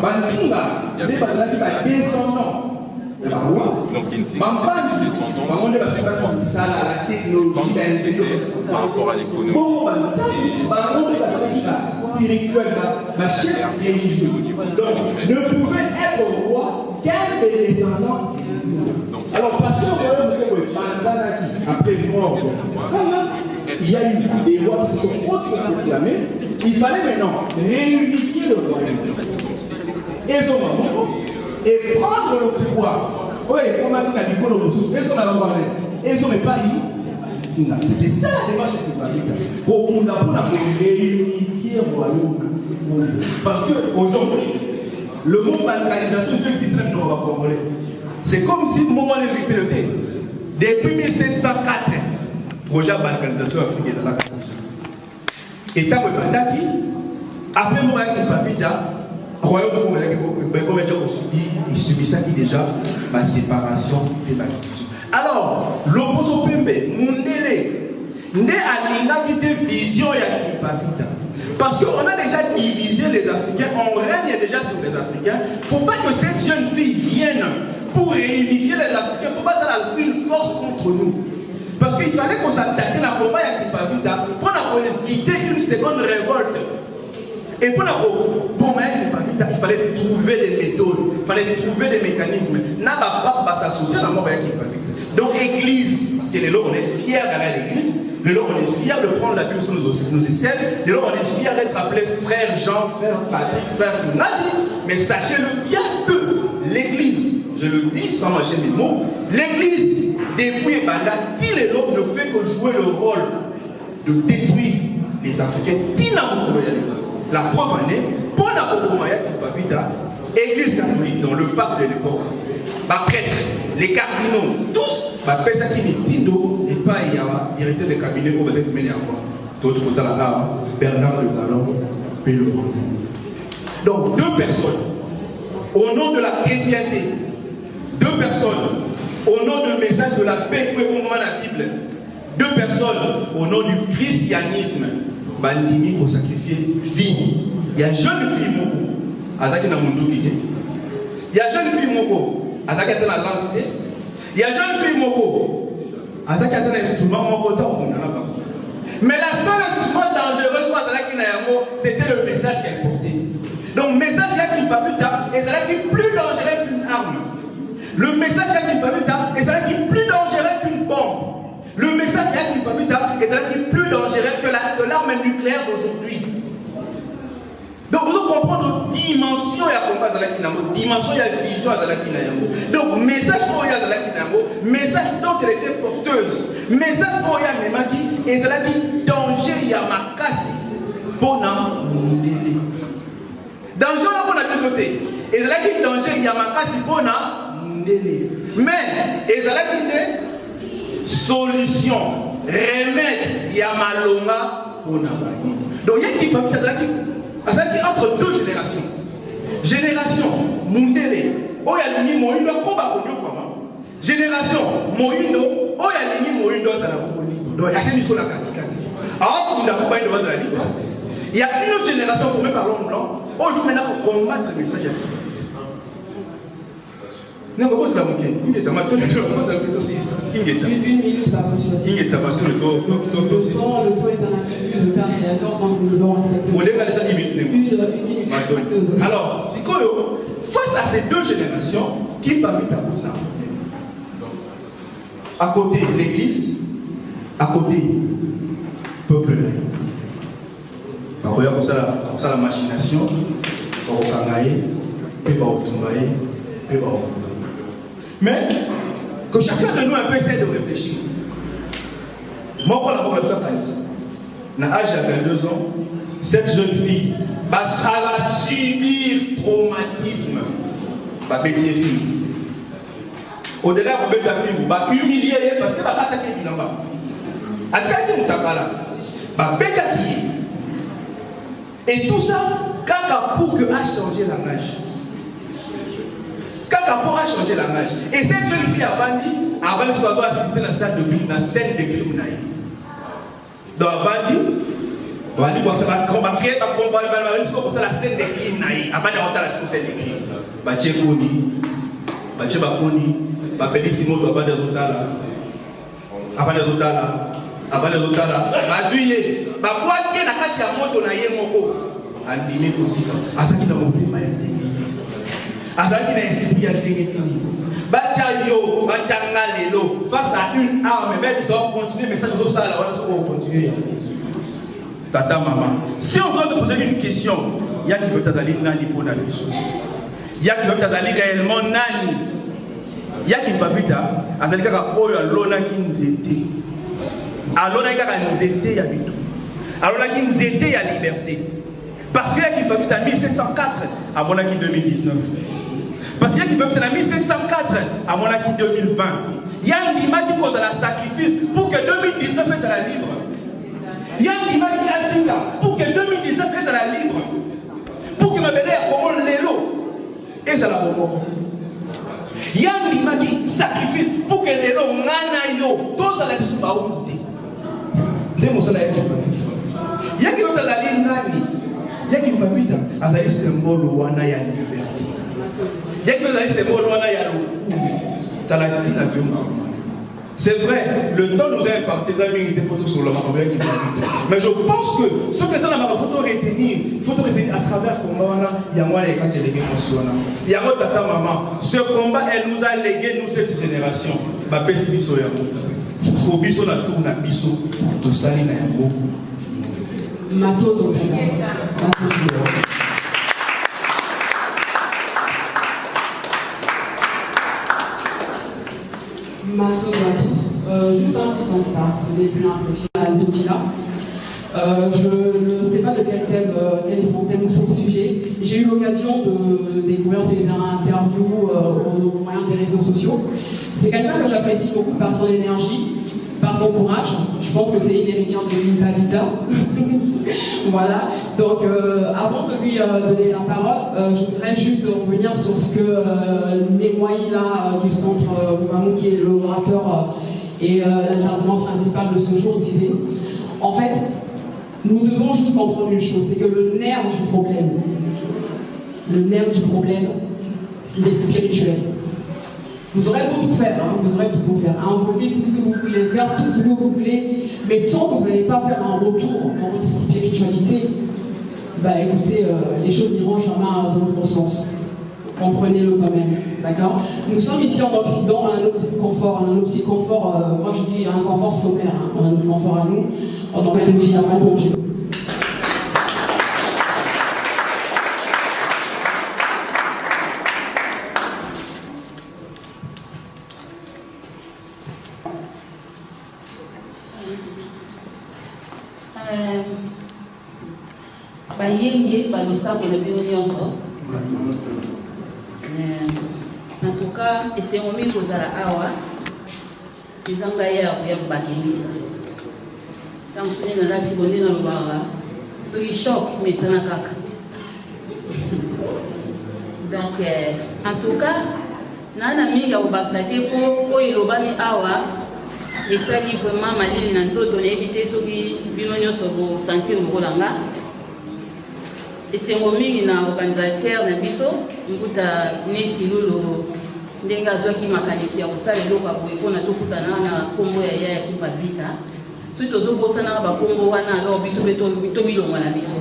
bantinga nde bazalaki badescendant ya baroi bampanzu bango nde basukaki misala la technologie par rapport à l'économie bongo banzaku bango nde bazalaki baspirituel bachef religieux donc ne pouvait être roi qu'un des descendants. Alors, parce que après mort, il y a eu des rois qui se sont proclamés, il fallait maintenant réunifier le royaume. Et prendre le pouvoir. Oui, comme on a dit, ils ont pas eu. C'était ça la démarche de Babylone. Pour réunifier le royaume. Parce qu'aujourd'hui, le mot balkanisation existe même dans le Congolais. C'est comme si le moment n'existait le thé. Depuis 1704, projet balkanisation africaine dans la capitale. Et tant que Bandaki, après moi qui pas vite, royaume il subit ça qui déjà ma séparation des Balkans. Alors, l'opposition Pembe, Mundele, Ndé Alinga qui était vision et Akipavita. Parce qu'on a déjà divisé les Africains, on règne déjà sur les Africains. Il ne faut pas que cette jeune fille vienne pour réunifier les Africains. Il ne faut pas que ça ait une force contre nous. Parce qu'il fallait qu'on s'attaque à la combat à Kipavita pour éviter une seconde révolte. Et pour la combat à Kipavita, il fallait trouver des méthodes, il fallait trouver des mécanismes. N'a pas s'associer à la mort à Kipavita. Donc, Église, parce que les lots, on est fiers d'aller à l'Église. De là, on est fiers de prendre la Bible sur nos aisselles. De là, on est fiers d'être appelés frère Jean, frère Patrick, frère Nadi. Mais sachez-le bien que l'Église, je le dis sans mâcher mes mots, l'Église, depuis Banda, Tilelo ne fait que jouer le rôle de détruire les Africains. La preuve en est, pour la Église catholique, dans le pape de l'époque, prêtre, les cardinaux, tous, ça qui est Tindo, et pas il y a directeur de cabinet où vous êtes mené à quoi. D'autres côtés là, Bernard Le Gallon, et le monde. Donc, 2 personnes, au nom de la chrétienté, 2 personnes, au nom du message de la paix, comme la Bible, 2 personnes, au nom du christianisme, Bandini pour sacrifier vie. Il y a une jeune fille, Moko, Azaki na Mundu Vide. Il y a une jeune fille, Moko, Azaki na lance. Il y a une jeune fille Moko. Azaki a un instrument Moko. Mais la seule instrument dangereux c'était le message qu'elle portait. Donc le message qu'elle portait est plus dangereux qu'une arme. Le message qu'elle portait est plus dangereux qu'une bombe. Le message qu'elle portait est plus dangereux que l'arme nucléaire d'aujourd'hui. Donc vous comprenez la dimension et la combat dimension et la vision donc message pour message dont elle était porteuse, message pour Memaki et cela dit danger Yamakasi pour Mundele. Danger là pour la sauter. Et cela dit danger Yamakasi pour Mundele. Mais et cela dit solution, remède Yamalonga pour Nabayi. Donc il y a qui peut faire entre 2 générations. Génération Mundele, Oyalini Moindo, Génération Moindo, Oyalini Moindo, donc il y a une chose à Katikati. Il y a une autre génération formée par l'homme blanc, où il faut maintenant combattre le message. Une minute, pas plus. Le temps est un attribut de Père Créateur, donc nous devons respecter. Une minute. Alors, face à ces 2 générations, qui permettent à Koutna? À côté de l'Église, à côté du peuple laïc. Regarde comme ça la machination, on va s'engager, puis on va tomber, puis on va. Mais que chacun de nous un peu essaie de réfléchir. Moi, pour la mort de ça, à l'âge de 22 ans, cette jeune fille va subir traumatisme. babétier film. Au-delà de bêta film, bah humilier parce que bah attaquer bilamba. Attaquer mutakala, bah bêta qui. Et tout ça, Kaka pour que a changé langage. Kaka pour a changé langage. Et cette jeune fille a bandit, avant de se avoir assisté à la salle de crime, la scène de crime naïe. Donc Avandi, on va dire qu'on va créer un combat, pour ça la scène des crimes naïfs, avant de rentrer à la scène des crimes. Baché Koni, Baché Bakoni, Babeli Simon, avant de rentrer là, avant de rentrer là, avant de rentrer là, Bazuye, Bakwa qui est dans la moto naïe moko, Andine Kosika, Asaki n'a pas oublié Asaki n'a inspiré à l'égalité. Bachayo, Bachangalelo, face à une arme, mais ils ont continué, mais ça, je trouve ça là, on va continuer. Tata, maman, si on veut te poser une question, il y a qui peut t'azalir nani pour Nabiso. Il y a qui peut t'azalir réellement nani. Il y a qui peut t'azalir azali kaka oyo alona ki nzete. Alona kaka nzete ya bitu. Alona ki nzete ya liberté. Parce qu'il y a qui peut t'azalir 1704 à mon acquis 2019. Parce qu'il y a qui peut t'azalir 1704 à mon acquis 2020. Il y a une image qui cause la sacrifice pour que 2019 soit la libre. Il y a une image qui a pour que 2019 soit la libre. Pour que ma belle ait comme l'élo. Et ça la bombe. Il y a une image qui sacrifice pour que l'élo n'ana yo. Tous les gens sont pas outés. Les mots sont là. Il y a qui va t'aller nani. Il y a qui va vite à la symbole wana ya liberté. Il y a qui va t'aller symbole wana ya lo. T'as la petite nature. C'est vrai, le temps nous a imparti des amis pour tout sur le Maroc. Mais je pense que ce que ça n'a pas retenir, il faut retenir à travers le combat. Il y a moi les quand il y a légué il y a moi tata maman. Ce combat, elle nous a légué, nous, cette génération. Ma peste biso yamo. Parce qu'au biso na tout na biso, tout ça il y a beaucoup. Mato Bonjour à tous. Juste un petit constat, ce n'est plus l'impression à l'outil là. Je ne sais pas de quel thème, quel est son thème ou son sujet. J'ai eu l'occasion de découvrir ses interviews au moyen des réseaux sociaux. C'est quelqu'un que j'apprécie beaucoup par son énergie, par son courage. Je pense que c'est une héritière de Limpa Vita. Voilà. Donc, avant de lui donner la parole, je voudrais juste revenir sur ce que Nemoïla du centre Mouvamou, qui est l'orateur et l'intervenant principal de ce jour, disait. En fait, nous devons juste comprendre une chose, c'est que le nerf du problème, c'est les spirituels. Vous aurez beau tout faire, hein, vous aurez tout beau faire, invoquer tout ce que vous voulez faire, tout ce que vous voulez, mais tant que vous n'allez pas faire un retour dans votre spiritualité, bah écoutez, les choses n'iront jamais dans votre sens. Comprenez-le quand même, d'accord? Nous sommes ici en Occident, on a nos petits conforts, moi je dis un confort sommaire, hein, on a nos conforts à nous, on en met le petit à fantôme. En tout cas, c'est un micro à la awa. Les Anglais ont bakimisa. Quand on est dans la tibonne dans le bar, ce qui choque, mais c'est un caca. Donc, en tout cas, nana minga obakisate pour ilobami awa. Et ça qui vraiment malin dans tout donner éviter ce qui binonyo sobo sentir au bolanga. Et c'est un organisateur na biso, nguta neti lolo ndenga zoki makanisi au sale loka ko na to kutana na kombo ya Limpa Vita. Suite aux obosana ba kombo wana lo biso beto bilongo na biso.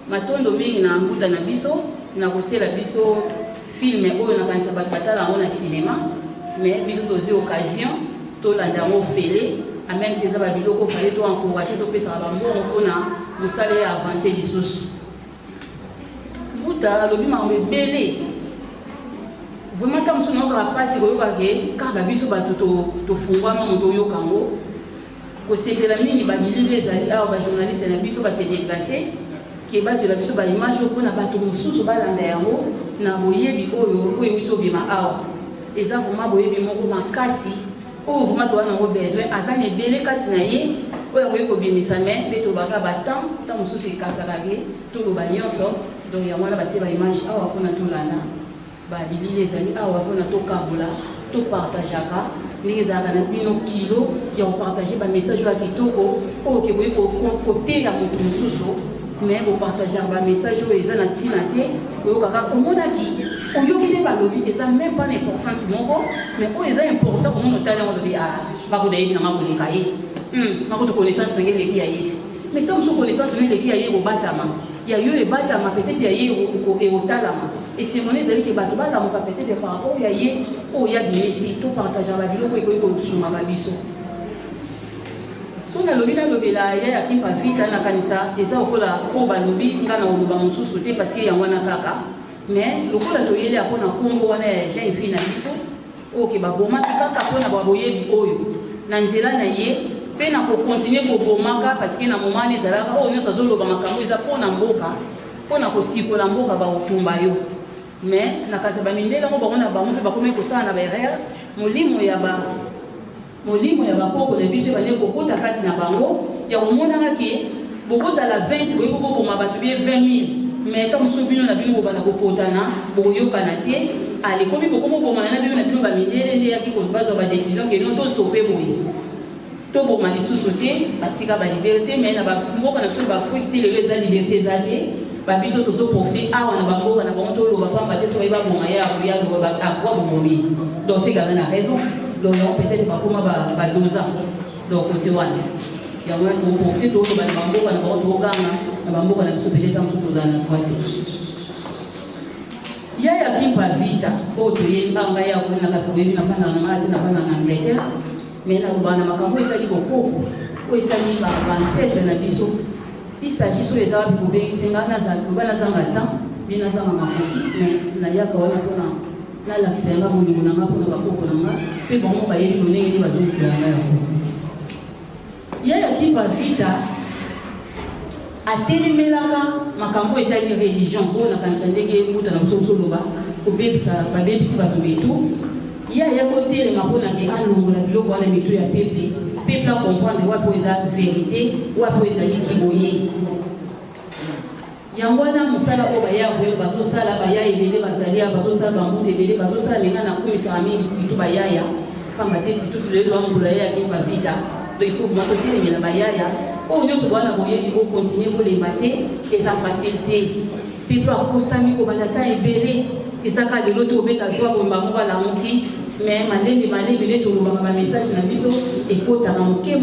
Matondo mingi na nguta na biso na kotela biso film oyo na kanisa batala na cinéma, mais biso tozi occasion to landa mo fele a même des ba biloko fallait to encourager to pesa ba mbongo pona musale avancer lisusu. Lobi ma belé vraiment comme son nom a passé au yoga car la biso ba to fungwa no to yokango ko c'est que la mini ba milile zali a ba journaliste na biso ba se déplacer ke bazwela biso baimage oyo mpona bato mosusu balanda yango na boyebi oyo euti obima awa eza vraimen boyebi moko makasi oyo vraimen towana yango besoin aza na ebele kati na ye oyo akoki kobimisa me nde tolobaka batemps ntan mosusu ekasaka ke toloba nyonso donc yango wana batie baimage awa mpona tolanda babilili ezali awa mpona tokabola topartageaka ndenge ezalaka na bino kilo ya kopartage bamessage oyo ya kitoko oyo okekoki koteya moto mosusu mais bopartageaka bamessage oyo eza na ntina te oyokaka omonaki oyoki nde balobi eza même pas na importance moko mais oyo eza important komona otali yango olobi bakoda yebi nanga koleka ye makoto connaissance nange eleki ya ye ti mais ntango mosusu connaissance nange eleki ya ye ekobatama ya yo ebatama peut-être ya ye ekotalama esemone ezali ke bato balamuka peut-être par rapport ya ye oyo ya bimisi topartageaka babiloko ekoki kosungaka biso so nalobi nalobela ya ya kimpa vita nakanisa eza lokola oyo balobi nga na oloba mosusu te parce que yango wana kaka mais lokola toyeli mpona nkombo wana ya jean fi na biso oyo ke babomaki kaka mpona baboyebi oyo na nzela na ye mpe na kokontinue kobomaka parce que na moma wana ezalaka oyo nyonso azoloba makambo eza mpona mboka mpona kosikola mboka bakotumba yo mais na kati ya bamindele yango bango na bango mpe bakomi kosala na baerreur molimo ya bakoko na biso ebandeki kokota kati na bango ya komonaka ke bokozala 20 boyei koboma bato bie 20 000 mais ntango mosusu bino na bino bobanda kopotana bokoyokana te alekomi bokomobomana na bino bamindele nde yaki bazwa badécision ke non tostope boye toboma lisusu te batika baliberté mais na bamboka na biso bafruiti lelo eza liberté eza te babiso tozoprofite awa na bamboka na bango toloba pamba te so baye baboma ye akwa bomomi donc sekaza na raison donc yango peut-être bakoma badoza donc kote wana yango toprofite toloba na bamboka na bango tokanga na bamboka na biso peut-être mosu tozala na droit te yaya kimpa vita oyo toyebi anga ya kona kasi koyebi na pana na mala te na pana na angleterre mais naloba na makambo etali bokoko oyo etali baancetre na biso isagis oyo eza wapi kobengisenga loba nazanga temps mbi nazanga makoki mais nayaka wana mpona nalakisa yanga bolingo nanga mpona bakoko nanga mpe bango bayebi lolenge nde bazolisela yanga yango yaya kimpa vita atelemelaka makambo etali religion oyo nakanisa ndenge muta na biso osoloba babebisi bato betu yaya kotelema mpona ke alongola biloko wana mito ya peuple acomprendre wapi oyo eza vérité wapi oyo ezali kiboye yango wana mosala oyo baya boye bazosala baya ebele bazali ya bazosala bambuta ebele bazosala menga na komisaka mingi surtout bayaya pamba te surtout lelo bambula yaya kimpa vita donc il faut vraiment totelemela bayaya oyo nyonso bwana boyebi okontinue kolemba te eza facile te peuple akosami kobanda ta ebele ezaka lelo tobeka twa bomba moko alamuki mais malembe nde tolobaka bamessage na biso ekotaka moke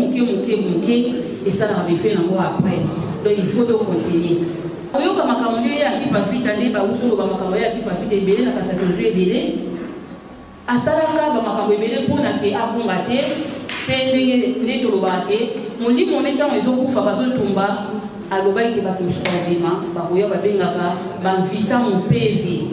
esalaka befe nango après donc il faut tocontinue oyoka makambo nde ya kimpa vita nde bauti oloba makambo ya kimpa vita ebele na kasa tozwi ebele asalaka bamakambo ebele mpona ke abonga te mpe ndenge nde tolobaka ke molimo nde ntango ezokufa bazotumba alobaki ke bato mosusu babima bakoya babengaka bamvita mopevi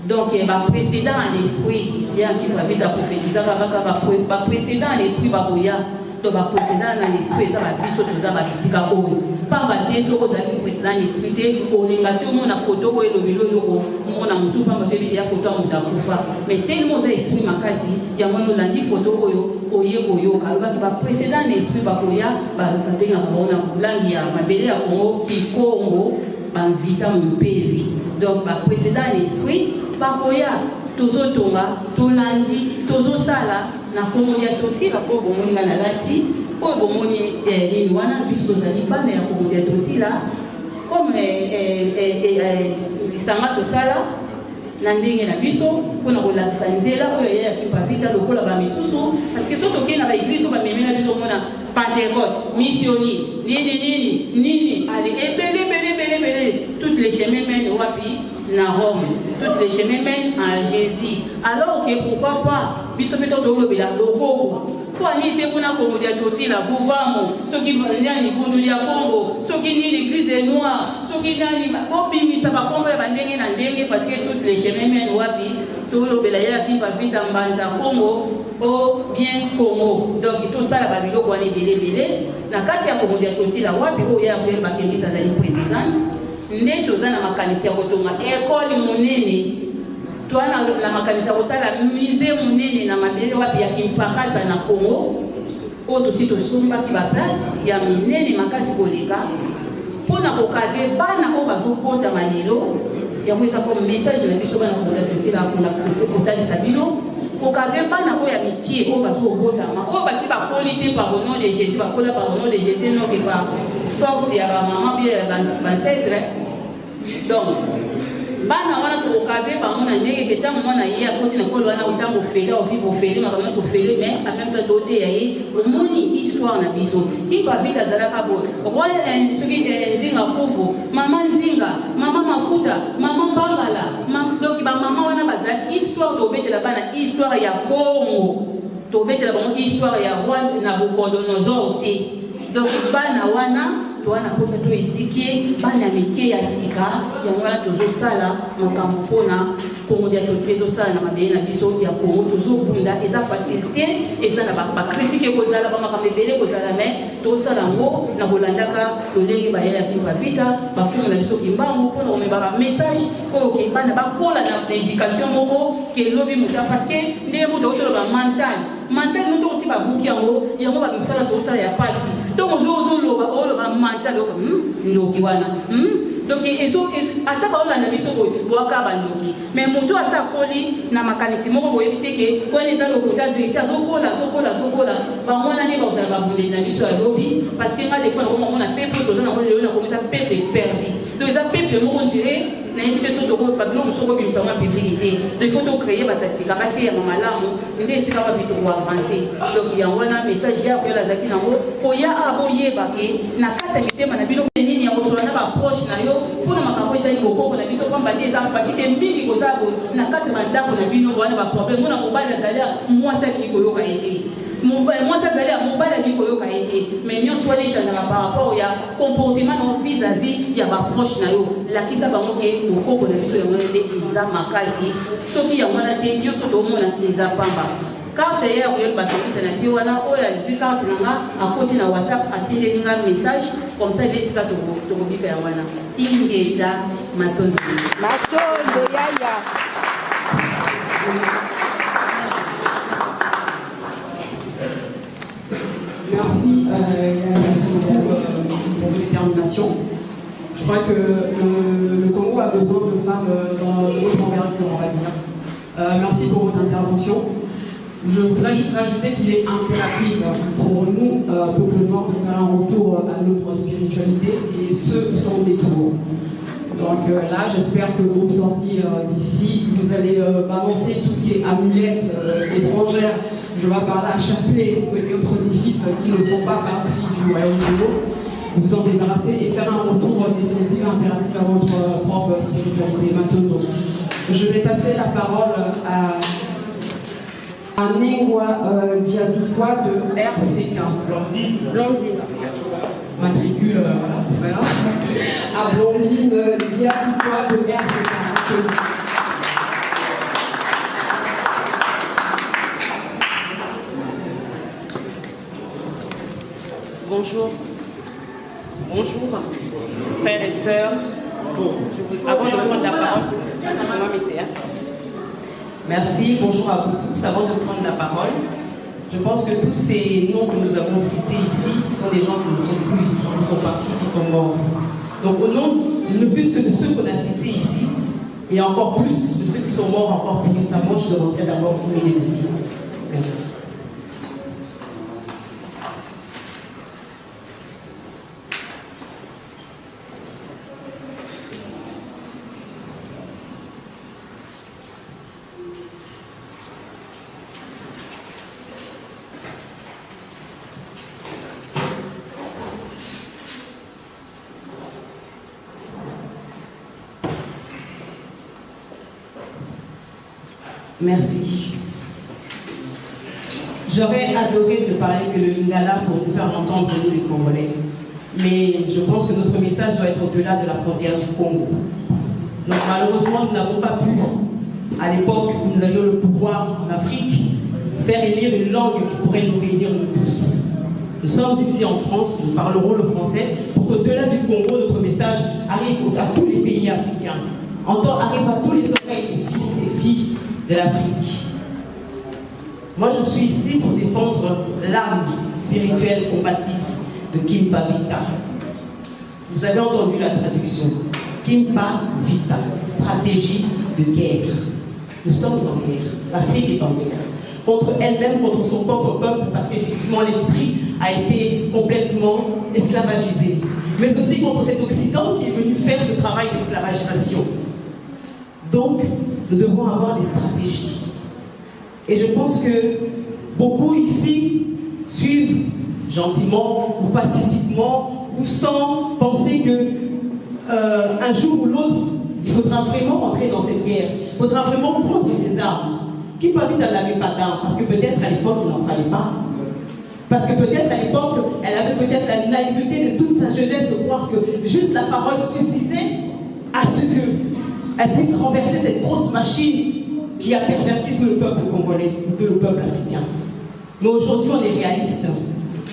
donc baprécédent en esprit ya kimpa vita prophétisaka kaka baprécédent en esprit bakoya donc baprécédent en esprit eza babiso toza babisika oyo pamba te soko ozalaki précédent en esprit te olinga te omona foto oyo elobeli oyo omona motu pamba te eya foto ya moto akufa mais telema oza esprit makasi yango wana olandi foto oyo oye koyoka alobaki baprécédent en esprit bakoya babengaka bango na langi ya mabele ya kongo kikongo bamvita mopevi donc baprécédent en esprit bakoya tozotonga tolandi tozosala na kombo ya totila oyo bomoni nga nalati oyo bomoni nini wana biso tozali bana ya kombo ya totila comme lisanga tosala na ndenge na biso mpona kolakisa nzela oyo ya kimpa vita lokola bamisusu parce que so tokei na baeglise oyo bamemi na biso omona Pentecôte, missioni, nini, allez, ebele, toutes les chemins mènent wapi na Rome, toutes les chemins mènent à Jésus. Alors que pourquoi pas, bisometo de l'obéla, l'oboko, pour aller pour la commodité, la Vouvamo, ceux qui vont aller à Congo, ceux qui nient l'église des Noirs, ceux qui nient l'obimi, ça va combattre la parce que toutes les chemins mènent wapi, tout l'obéla qui va vite en Banza Congo. Oh bien Congo donc tout ça la babilo ko ani belé na kati ya Congo ya toti la wapi ko ya ko bakemisa za présidence nde toza na makanisi ya kotonga ekole monene toa na makanisi ya kosala mise monene na mabele wapi ya kimpakasa na Congo oyo tosi tosombaki baplace ya minene makasi koleka mpona kokadre bana oyo bazokotama lelo yango eza comme message na biso bana kola totila kotalisa bino kokadre bana oyo ya mitie oyo bazokotama oyo basi bakoli te par au nom de Jésus bakola par au nom de Jésus noke par force ya bamama bie ya bancetre donc bana wana tokokadre bango na ndenge ke ntango mwana ye akoti na kolo wana otango ofele ovive ofele makambo nyonso ofele mais en même temps toteya ye omoni histoire na biso kipa vite azalaka boye okoya soki nzinga kufu mama nzinga mama mafuta mama mbangala donc bamama wana bazalaki histoire tobetela bana histoire ya Congo tobetela bango histoire ya roi Nabucodonosor te donc bana wana toana posa to édiquer bana mike ya sika yango wana tozosala makambo mpona Congo dia totie tosala na mabele na biso ya Congo tozobunda eza facilité eza na bakritike kozala bamakambo ebele kozala mais tosala yango na kolandaka lolenge bayelaki bavita bafumu na biso kimbangu mpona komebaka message oyo ke bana bakola na éducation moko kelobi moto parce que ndenge moto osoloba mental moto osi babuki yango bamisala tosala ya pasi donc ozoloba oloba mental ndoki wana donc ata baolanda biso boye boaka bandoki mais moto asakoli na makanisi moko boyebisi ke wana eza lokota vérité azokola bango wana nde bazala babundeli na biso ya lobi parce que nga des fois nakomona peuple toza nango lelo nakomisa peuple perdu donc eza peuple moko ndire nayebi te so tokobabilo mosu okobimisa ngo publicité donc il faut tocréer batasika bateyama malamu nde esika babi tokoavance donc yango wana message ya koyela azalaki nango koya aboyeba ke na kati ya mitema na bino nini ya kosola na baproche na yo mpona makambo etali bokoko na biso pamba te eza fasite mingi kozala na kati ya bandako na bino wana baproblème mpona mobali azali mwasi alingi koyoka ye te mwasi azali mobali alingi koyoka ye te mais nyonso wana echangeaka par rapport ya comportement na vis-à-vis ya baproche na yo lakisa bango ke bokoko na biso yango nde eza makasi soki yango wana te nyonso tomona eza pamba carte ya koyeba batokisa na tie wana oyo alivui carte na nga akoti na whatsapp atindeli nga message comme ça esika tokobika ya wana ingeda matondo yaya Merci beaucoup pour votre détermination. Je crois que le Congo a besoin de femmes dans d'autres envergures, on va dire. Merci pour votre intervention. Je voudrais juste rajouter qu'il est impératif pour nous, peuple noir, de faire un retour à notre spiritualité et ce sans détour. Donc là, j'espère que vous sortir d'ici, vous allez balancer tout ce qui est amulettes étrangères. Je vais par là chapelet et autres édifices qui ne font pas partie du royaume de l'eau. Vous en débarrasser et faire un retour définitif impératif à votre propre spiritualité. Maintenant, je vais passer la parole à Nengwa Diatoufwa de RCK. Blondine. Matricule, voilà. À Blondine Diatoufwa de RCK. Bonjour. Frères et sœurs. Avant de prendre la parole, merci, bonjour à vous tous. Avant de prendre la parole, je pense que tous ces noms que nous avons cités ici, ce sont des gens qui ne sont plus ici, qui sont partis, qui sont morts. Donc au nom, ne plus que de ceux qu'on a cités ici, et encore plus de ceux qui sont morts encore plus récemment, je demanderai d'abord une minute de silence. Merci. Merci. J'aurais adoré ne parler que le lingala pour nous faire entendre nous les Congolais. Mais je pense que notre message doit être au-delà de la frontière du Congo. Donc malheureusement, nous n'avons pas pu, à l'époque où nous avions le pouvoir en Afrique, faire élire une langue qui pourrait nous réunir nous tous. Nous sommes ici en France, nous parlerons le français pour qu'au-delà du Congo, notre message arrive à tous les pays africains, arrive à tous les oreilles des fils et filles de l'Afrique. Moi, je suis ici pour défendre l'âme spirituelle combative de Kimpa Vita. Vous avez entendu la traduction. Kimpa Vita, stratégie de guerre. Nous sommes en guerre. L'Afrique est en guerre. Contre elle-même, contre son propre peuple, parce qu'effectivement l'esprit a été complètement esclavagisé. Mais aussi contre cet Occident qui est venu faire ce travail d'esclavagisation. Donc, nous devons avoir des stratégies. Et je pense que beaucoup ici suivent gentiment ou pacifiquement ou sans penser que un jour ou l'autre, il faudra vraiment entrer dans cette guerre. Il faudra vraiment prendre ses armes. Kimpa Vita n'avait pas d'armes, parce que peut-être à l'époque, il n'en fallait pas. Parce que peut-être à l'époque, elle avait peut-être la naïveté de toute sa jeunesse de croire que juste la parole suffisait à ce qu'elle puisse renverser cette grosse machine qui a perverti tout le peuple congolais, tout le peuple africain. Mais aujourd'hui, on est réaliste.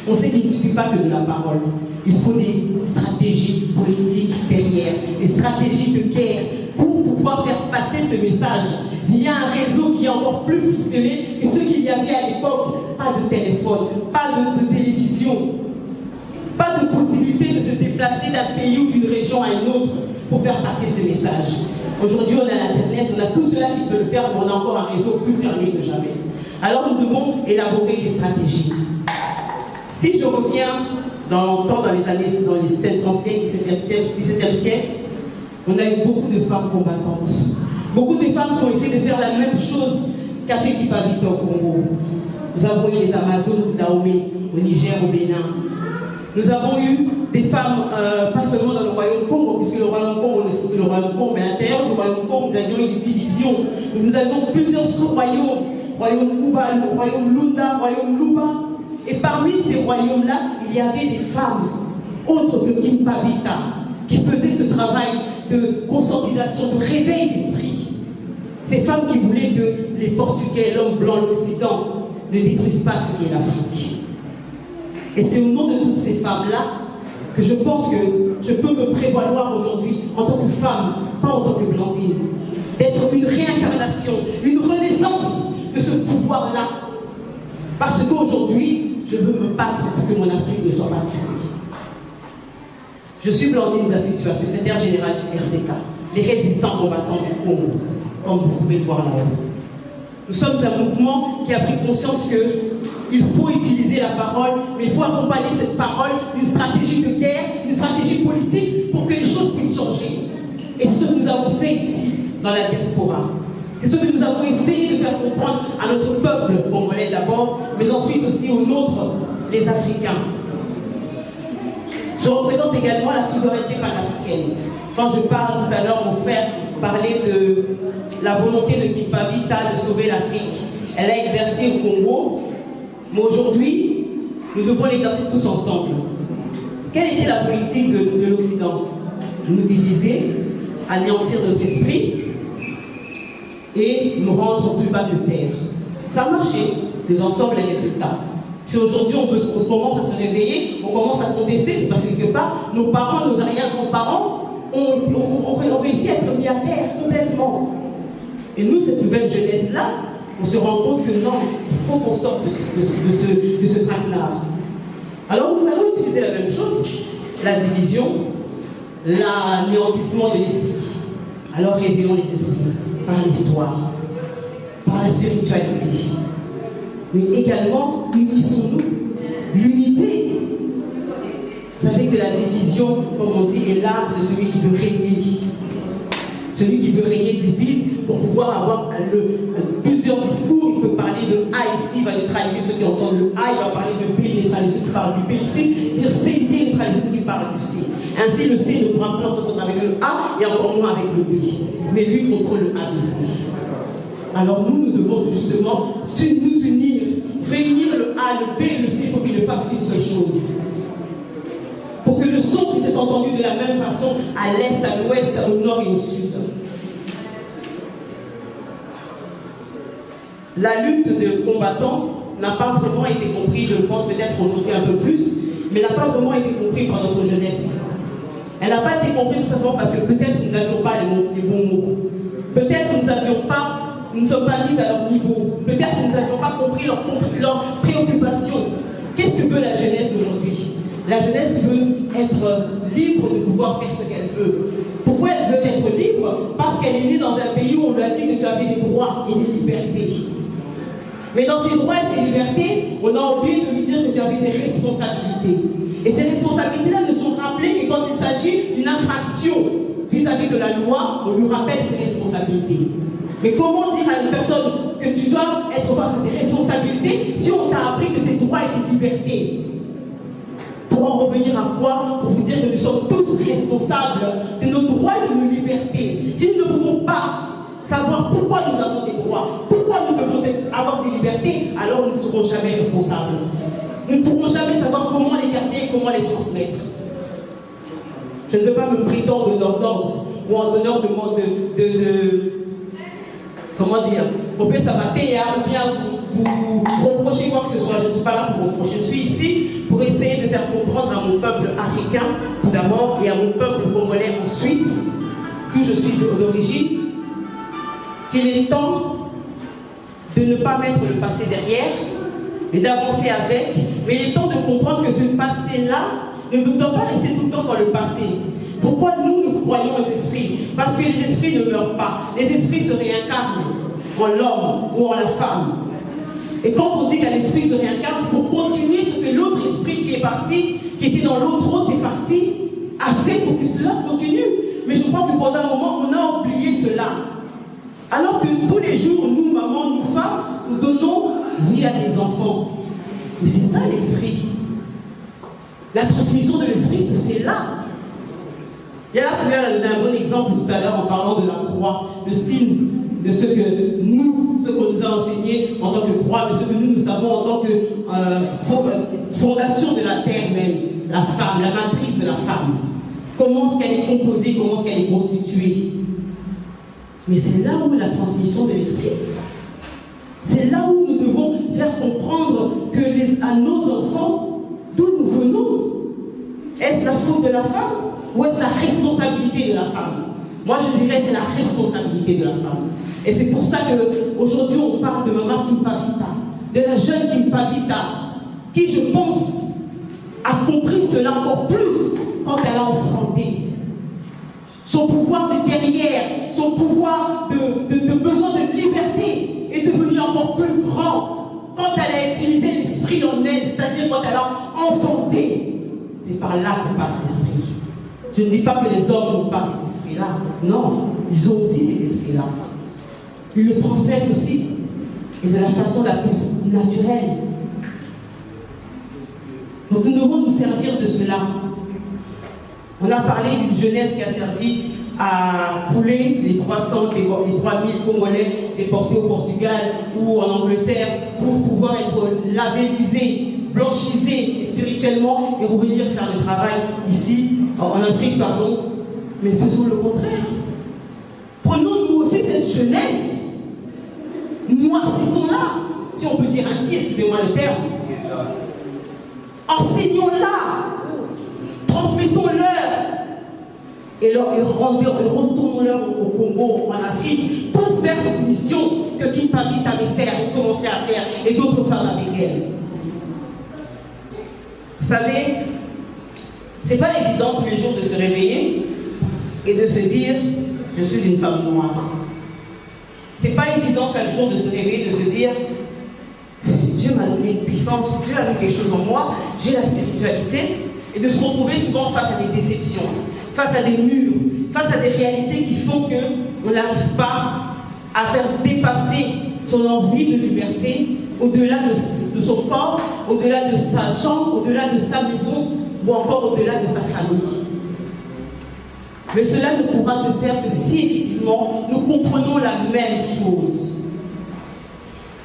On sait qu'il ne suffit pas que de la parole. Il faut des stratégies politiques derrière, des stratégies de guerre pour pouvoir faire passer ce message. Il y a un réseau qui est encore plus ficelé que ce qu'il y avait à l'époque. Pas de téléphone, pas de télévision, pas de possibilité de se déplacer d'un pays ou d'une région à une autre pour faire passer ce message. Aujourd'hui, on a l'Internet, on a tout cela qui peut le faire, mais on a encore un réseau plus fermé que jamais. Alors nous devons élaborer des stratégies. Si je reviens dans les années, dans les 1700 siècles, 17e siècle, on a eu beaucoup de femmes combattantes. Beaucoup de femmes qui ont essayé de faire la même chose qu'a fait Kimpa Vita au Congo. Nous avons eu les Amazones de Dahomey, au Niger, au Bénin. Nous avons eu des femmes, pas seulement dans le royaume Congo, puisque le royaume Congo, on ne cite que le royaume Congo, mais à l'intérieur du royaume Congo, nous avions eu des divisions. Nous avions plusieurs sous-royaumes, royaume Kuba, le royaume Lunda, royaume Luba. Et parmi ces royaumes-là, il y avait des femmes, autres que Kimpa Vita, qui faisaient ce travail de conscientisation, de réveil d'esprit. Ces femmes qui voulaient que les Portugais, l'homme blanc, l'Occident, ne détruisent pas ce qu'est l'Afrique. Et c'est au nom de toutes ces femmes-là que je pense que je peux me prévaloir aujourd'hui, en tant que femme, pas en tant que Blandine, d'être une réincarnation, une renaissance de ce pouvoir-là. Parce qu'aujourd'hui, je veux me battre pour que mon Afrique ne soit pas tuée. Je suis Blandine Zafitua, secrétaire générale du RCK, les résistants combattants du Congo, comme vous pouvez le voir là-haut. Nous sommes un mouvement qui a pris conscience qu'il faut utiliser la parole, mais il faut accompagner cette parole d'une stratégie de guerre, d'une stratégie politique pour que les choses puissent changer. Et c'est ce que nous avons fait ici, dans la diaspora. C'est ce que nous avons essayé de faire comprendre à notre peuple congolais d'abord, mais ensuite aussi aux nôtres, les Africains. Je représente également la souveraineté panafricaine. Quand je parle tout à l'heure, mon frère parlait de la volonté de Kimpa Vita de sauver l'Afrique. Elle a exercé au Congo, mais aujourd'hui, nous devons l'exercer tous ensemble. Quelle était la politique de l'Occident? Nous diviser, anéantir notre esprit et nous rendre plus bas que terre. Ça a marché, nous en sommes les résultats. Si aujourd'hui on commence à se réveiller, on commence à contester, c'est parce que quelque part, nos parents, nos arrière-grands-parents ont réussi à être mis à terre complètement. Et nous, cette nouvelle jeunesse-là, on se rend compte que non, il faut qu'on sorte de ce traquenard. Alors nous allons utiliser la même chose, la division, l'anéantissement de l'esprit. Alors réveillons les esprits par l'histoire, par la spiritualité. Mais également, unissons-nous. L'unité. Vous savez que la division, comme on dit, est l'art de celui qui veut régner. Celui qui veut régner divise pour pouvoir avoir plusieurs discours. Il peut parler de A ici, il va neutraliser ceux qui entendent le A, il va parler de B, neutraliser ceux qui parlent du B ici, dire C ici, neutraliser ceux qui parlent du C. Ainsi, le C ne pourra pas s'entendre avec le A et encore moins avec le B. Mais lui contrôle le A, B, C. Alors nous devons justement nous unir, réunir le A, le B et le C pour qu'ils ne fassent qu'une seule chose. Pour que le son puisse être entendu de la même façon à l'est, à l'ouest, au nord et au sud. La lutte des combattants n'a pas vraiment été comprise, je pense peut-être aujourd'hui un peu plus, mais n'a pas vraiment été comprise par notre jeunesse. Elle n'a pas été comprise tout simplement parce que peut-être nous n'avions pas les bons mots. Peut-être nous ne sommes pas mis à leur niveau. Peut-être nous n'avions pas compris leurs préoccupations. Qu'est-ce que veut la jeunesse aujourd'hui? La jeunesse veut être libre de pouvoir faire ce qu'elle veut. Pourquoi elle veut être libre? Parce qu'elle est née dans un pays où on lui a dit que tu avais des droits et des libertés. Mais dans ces droits et ces libertés, on a oublié de lui dire que tu avais des responsabilités. Et ces responsabilités-là nous sont rappelées que quand il s'agit d'une infraction vis-à-vis de la loi, on lui rappelle ses responsabilités. Mais comment dire à une personne que tu dois être face à tes responsabilités si on t'a appris que tes droits et tes libertés? Pour en revenir à quoi? Pour vous dire que nous sommes tous responsables de nos droits et de nos libertés. Si nous ne pouvons pas savoir pourquoi nous avons des droits, pourquoi nous devons avoir des libertés, alors nous ne serons jamais responsables. Nous ne pourrons jamais savoir comment les garder et comment les transmettre. Je ne veux pas me prétendre donneur d'ordre ou en donneur de comment dire, on peut s'abattre ou bien vous reprocher quoi que ce soit. Je ne suis pas là pour reprocher. Je suis ici pour essayer de faire comprendre à mon peuple africain, tout d'abord, et à mon peuple congolais ensuite, d'où je suis d'origine, qu'il est temps de ne pas mettre le passé derrière, et d'avancer avec, mais il est temps de comprendre que ce passé-là ne doit pas rester tout le temps dans le passé. Pourquoi nous croyons aux esprits? Parce que les esprits ne meurent pas. Les esprits se réincarnent en l'homme ou en la femme. Et quand on dit qu'un esprit se réincarne, c'est pour continuer ce que l'autre esprit qui est parti, qui était dans l'autre autre est parti, a fait pour que cela continue. Mais je crois que pendant un moment, on a oublié cela. Alors que tous les jours, nous, mamans, nous, femmes, nous donnons vie à des enfants. Mais c'est ça l'esprit. La transmission de l'esprit se fait là. Il y a un bon exemple tout à l'heure en parlant de la croix, le signe de ce que nous, ce qu'on nous a enseigné en tant que croix, de ce que nous savons en tant que fondation de la terre même, la femme, la matrice de la femme. Comment est-ce qu'elle est composée, comment est-ce qu'elle est constituée. Mais c'est là où la transmission de l'esprit. C'est là où nous devons faire comprendre que à nos enfants, d'où nous venons. Est-ce la faute de la femme ou est-ce la responsabilité de la femme? Moi, je dirais que c'est la responsabilité de la femme. Et c'est pour ça qu'aujourd'hui, on parle de Maman Kimpavita, de la jeune Kimpavita, qui, je pense, a compris cela encore plus quand elle a enfanté. Son pouvoir de guerrière, son pouvoir de besoin de liberté est devenu encore plus grand quand elle a utilisé l'esprit en elle, c'est-à-dire quand elle a enfanté. C'est par là que passe l'esprit. Je ne dis pas que les hommes n'ont pas cet esprit-là. Non, ils ont aussi cet esprit-là. Ils le transmettent aussi. Et de la façon la plus naturelle. Donc nous devons nous servir de cela. On a parlé d'une jeunesse qui a servi à couler les 3000 Congolais déportés au Portugal ou en Angleterre pour pouvoir être labellisés, blanchisés spirituellement et revenir faire le travail ici, en Afrique, pardon. Mais faisons le contraire. Prenons nous aussi cette jeunesse, noircissons-la, si on peut dire ainsi, excusez-moi le terme. Enseignons-la, transmettons-leur et retournons-leur au Congo, en Afrique, pour faire cette mission que Kimpavita avait fait, avait commencé à faire, et d'autres femmes avec elle. Vous savez, c'est pas évident tous les jours de se réveiller et de se dire je suis une femme noire. C'est pas évident chaque jour de se réveiller, de se dire Dieu m'a donné une puissance, Dieu a mis quelque chose en moi, j'ai la spiritualité, et de se retrouver souvent face à des déceptions, face à des murs, face à des réalités qui font qu'on n'arrive pas à faire dépasser son envie de liberté au-delà de son corps, au-delà de sa chambre, au-delà de sa maison, ou encore au-delà de sa famille. Mais cela ne pourra se faire que si effectivement nous comprenons la même chose.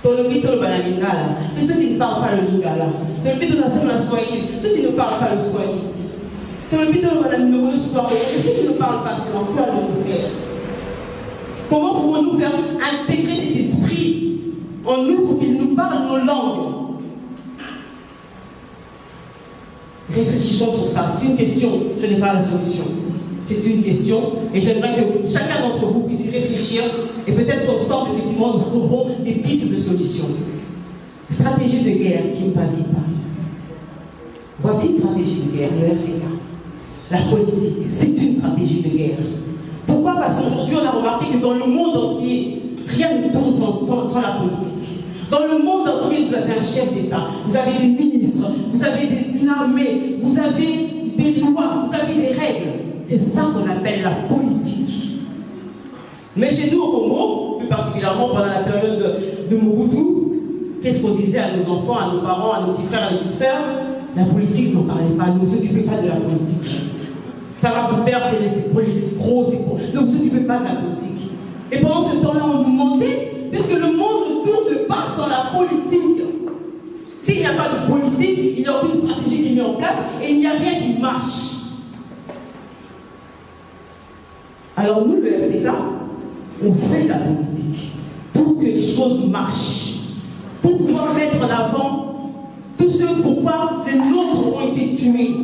Mais ceux qui ne parlent pas le lingala, ceux qui ne parlent pas le swahili, ceux qui ne parlent pas cela, quoi allons-nous faire? Comment pouvons-nous faire intégrer cet esprit en nous pour qu'il nous parle nos langues? Réfléchissons sur ça, c'est une question, je n'ai pas la solution. C'est une question et j'aimerais que chacun d'entre vous puisse y réfléchir et peut-être ensemble, effectivement, nous trouverons des pistes de solutions. Stratégie de guerre qui ne pas vite. Voici une stratégie de guerre, le RCK. La politique, c'est une stratégie de guerre. Pourquoi? Parce qu'aujourd'hui, on a remarqué que dans le monde entier, rien ne tourne sans la politique. Dans le monde entier, vous avez un chef d'État, vous avez des ministres, vous avez une armée, vous avez des lois, vous avez des règles. C'est ça qu'on appelle la politique. Mais chez nous, au Congo, plus particulièrement pendant la période de Mobutu, qu'est-ce qu'on disait à nos enfants, à nos parents, à nos petits frères, à nos petites sœurs? La politique, n'en parlez pas, ne vous occupez pas de la politique. Ça va vous perdre, c'est pour les escrocs, ne vous occupez pas de la politique. Et pendant ce temps-là, on nous mentait, puisque le monde ne tourne pas sans la politique. S'il n'y a pas de politique, il n'y a aucune stratégie qui est mise en place et il n'y a rien qui marche. Alors nous, le RCK, on fait la politique pour que les choses marchent, pour pouvoir mettre en avant tout ce pourquoi les nôtres ont été tués.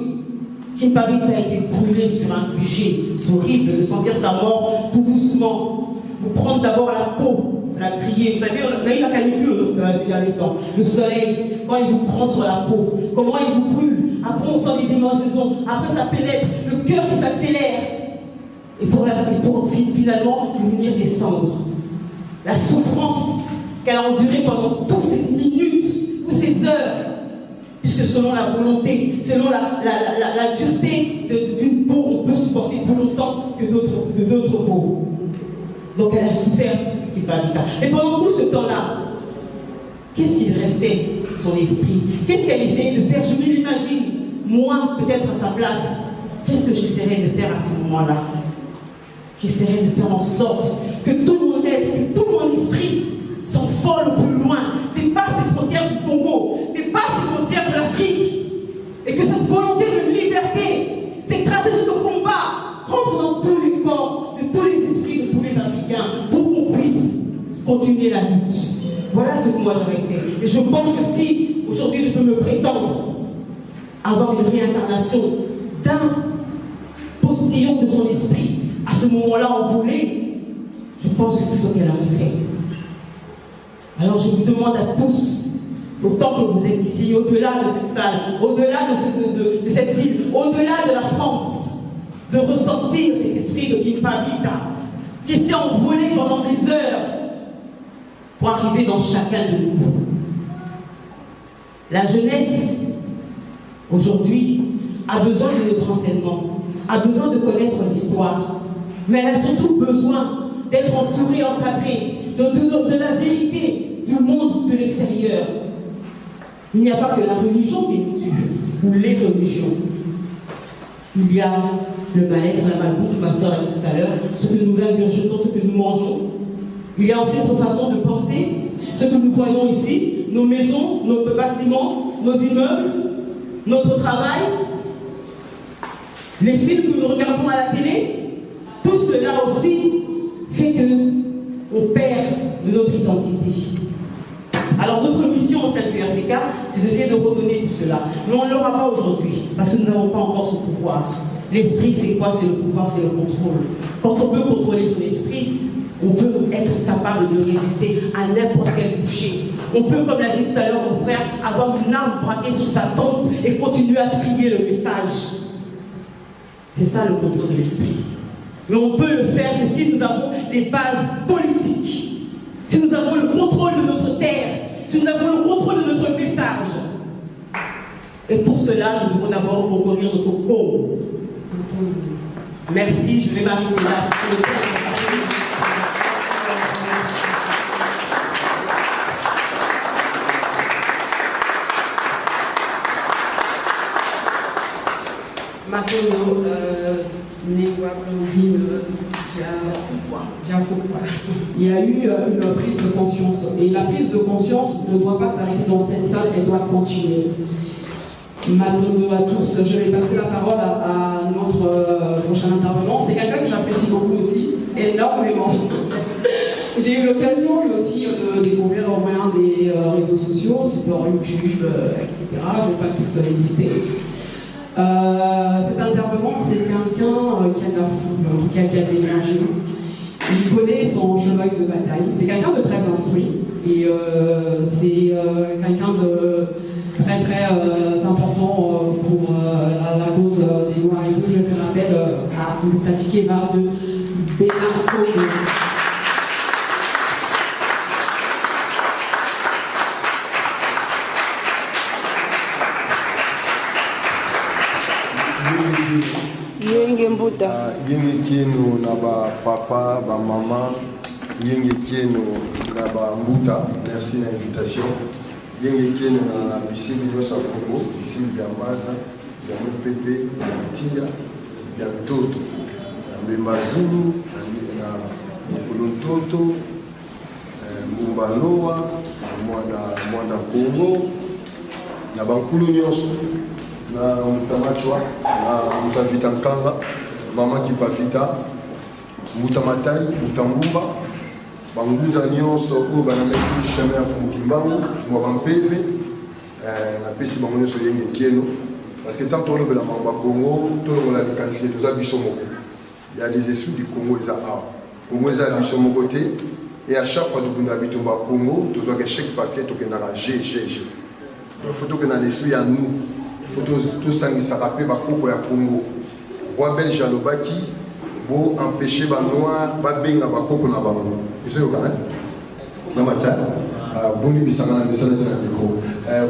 Kimpavita a été brûlé sur un bûcher. C'est horrible de sentir sa mort tout doucement. Vous prendre d'abord la peau, la crier. Vous savez, on a eu la canicule ces derniers temps. Le soleil, quand il vous prend sur la peau, comment il vous brûle. Après, on sent des démangeaisons. Après, ça pénètre. Le cœur qui s'accélère. Et pour finalement devenir des cendres. La souffrance qu'elle a endurée pendant toutes ces minutes, toutes ces heures. Puisque selon la volonté, selon la dureté d'une peau, on peut supporter plus longtemps que d'autres peaux. Donc elle a souffert ce qui va vite. Et pendant tout ce temps-là, qu'est-ce qu'il restait? Son esprit. Qu'est-ce qu'elle essayait de faire? Je me l'imagine, moi, peut-être à sa place, qu'est-ce que j'essaierais de faire à ce moment-là? J'essaierais de faire en sorte que tout mon être, que tout mon esprit s'envole plus loin, dépasse les frontières du Congo, dépasse les frontières de l'Afrique, et que cette volonté de liberté, cette stratégie de combat, rentre dans tous les corps, de tous les esprits, de tous les Africains, pour qu'on puisse continuer la lutte. Voilà ce que moi j'aurais fait. Et je pense que si aujourd'hui je peux me prétendre avoir une réincarnation d'un postillon de son esprit, à ce moment-là envolé, je pense que c'est ce qu'elle aurait fait. Alors je vous demande à tous, autant que vous êtes ici, au-delà de cette salle, au-delà de cette ville, au-delà de la France, de ressentir cet esprit de Kimpavita qui s'est envolé pendant des heures pour arriver dans chacun de nous. La jeunesse, aujourd'hui, a besoin de notre enseignement, a besoin de connaître l'histoire, mais elle a surtout besoin d'être entourée, encadrée de la vérité du monde de l'extérieur. Il n'y a pas que la religion qui nous tue, ou les religions. Il y a le mal-être, la malbouffe, ma soeur a dit tout à l'heure, ce que nous ingurgitons, ce que nous mangeons. Il y a aussi notre façon de penser, ce que nous voyons ici, nos maisons, nos bâtiments, nos immeubles, notre travail, les films que nous regardons à la télé. Tout cela aussi fait qu'on perd de notre identité. Alors notre mission au sein du RCK, c'est d'essayer de redonner tout cela. Mais on ne l'aura pas aujourd'hui, parce que nous n'avons pas encore ce pouvoir. L'esprit, c'est quoi? C'est le pouvoir, c'est le contrôle. Quand on peut contrôler son esprit, on peut être capable de résister à n'importe quel boucher. On peut, comme l'a dit tout à l'heure mon frère, avoir une arme braquée sur sa tombe et continuer à crier le message. C'est ça le contrôle de l'esprit. Mais on peut le faire que si nous avons des bases politiques, si nous avons le contrôle de notre terre, si nous avons le contrôle de notre message. Et pour cela, nous devons d'abord conquérir notre corps. Merci, je vais m'arrêter là. Makono, il y a eu une prise de conscience. Et la prise de conscience ne doit pas s'arrêter dans cette salle, elle doit continuer. Maintenant à tous, je vais passer la parole à notre prochain intervenant. C'est quelqu'un que j'apprécie beaucoup aussi, énormément. J'ai eu l'occasion lui aussi de découvrir au moyen des réseaux sociaux, sur YouTube, etc. Je ne vais pas tous les lister. Cet intervenant, c'est quelqu'un qui a de la foule, en tout cas qui a de l'énergie. Il connaît son cheval de bataille. C'est quelqu'un de très instruit et c'est quelqu'un de très très important pour la cause des Noirs et tout. Je fais rappel à Mutatikeva de Benarco. Yenge Mbuta. Yenge kienu na ba papa, ba maman, yenge kienu na ba Mbuta. Merci de l'invitation. Yenge kienu na bisimi nyosa Congo, bisimi ya Maza, ya Mpepe, ya Tia, ya Toto. Na Mbemba Zulu, na Mkuluntoto, Mbaloa, Mwanda Congo, na Bankulu nyoso. Na Mutamachwa, na Mutavita Nkanga, Mama Kipavita, Mutamatai, Mutambumba, Banguza Nyonso, Banameki, Chemin à Fumukimbangu, Fumabampeve, na Pesi Bangonyoso Yenge Kieno, parce que tant qu'on le Congo, tout le monde a des quantités, tout ça, il y a des esprits du Congo, ils ont Congo, ils ont Bichon côté, et à chaque fois que nous habitons au Congo, tout ça, chèque parce que tout est dans la GGG. Donc il faut que nous ayons l'esprit à nous. Il faut tout ça qui s'appelle Bakoko ya Congo. Roi belge alobaki pour empêcher les noirs de benga Bakoko na bango. C'est ça hein? Na matin. Boni bisanga na message na micro.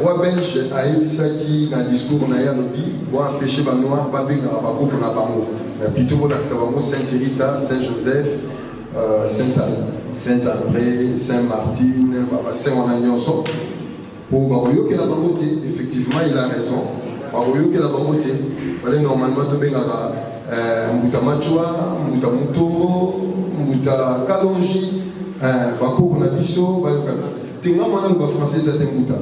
Roi belge a yebisaki na discours na ya lobi pour empêcher les noirs de benga Bakoko na bango. Mais plutôt pour l'accès à Saint-Rita, Saint-Joseph, Saint-André, Saint-Martin, Saint-Onagnoso. Pour Baroyo qui a la bangote, effectivement il a raison. Il fallait normalement te bengara Mbuta Machwa, Mbuta Mutombo, Mbuta Kalonji, Bako Konabiso, Tenga Manan ba français za Mbuta.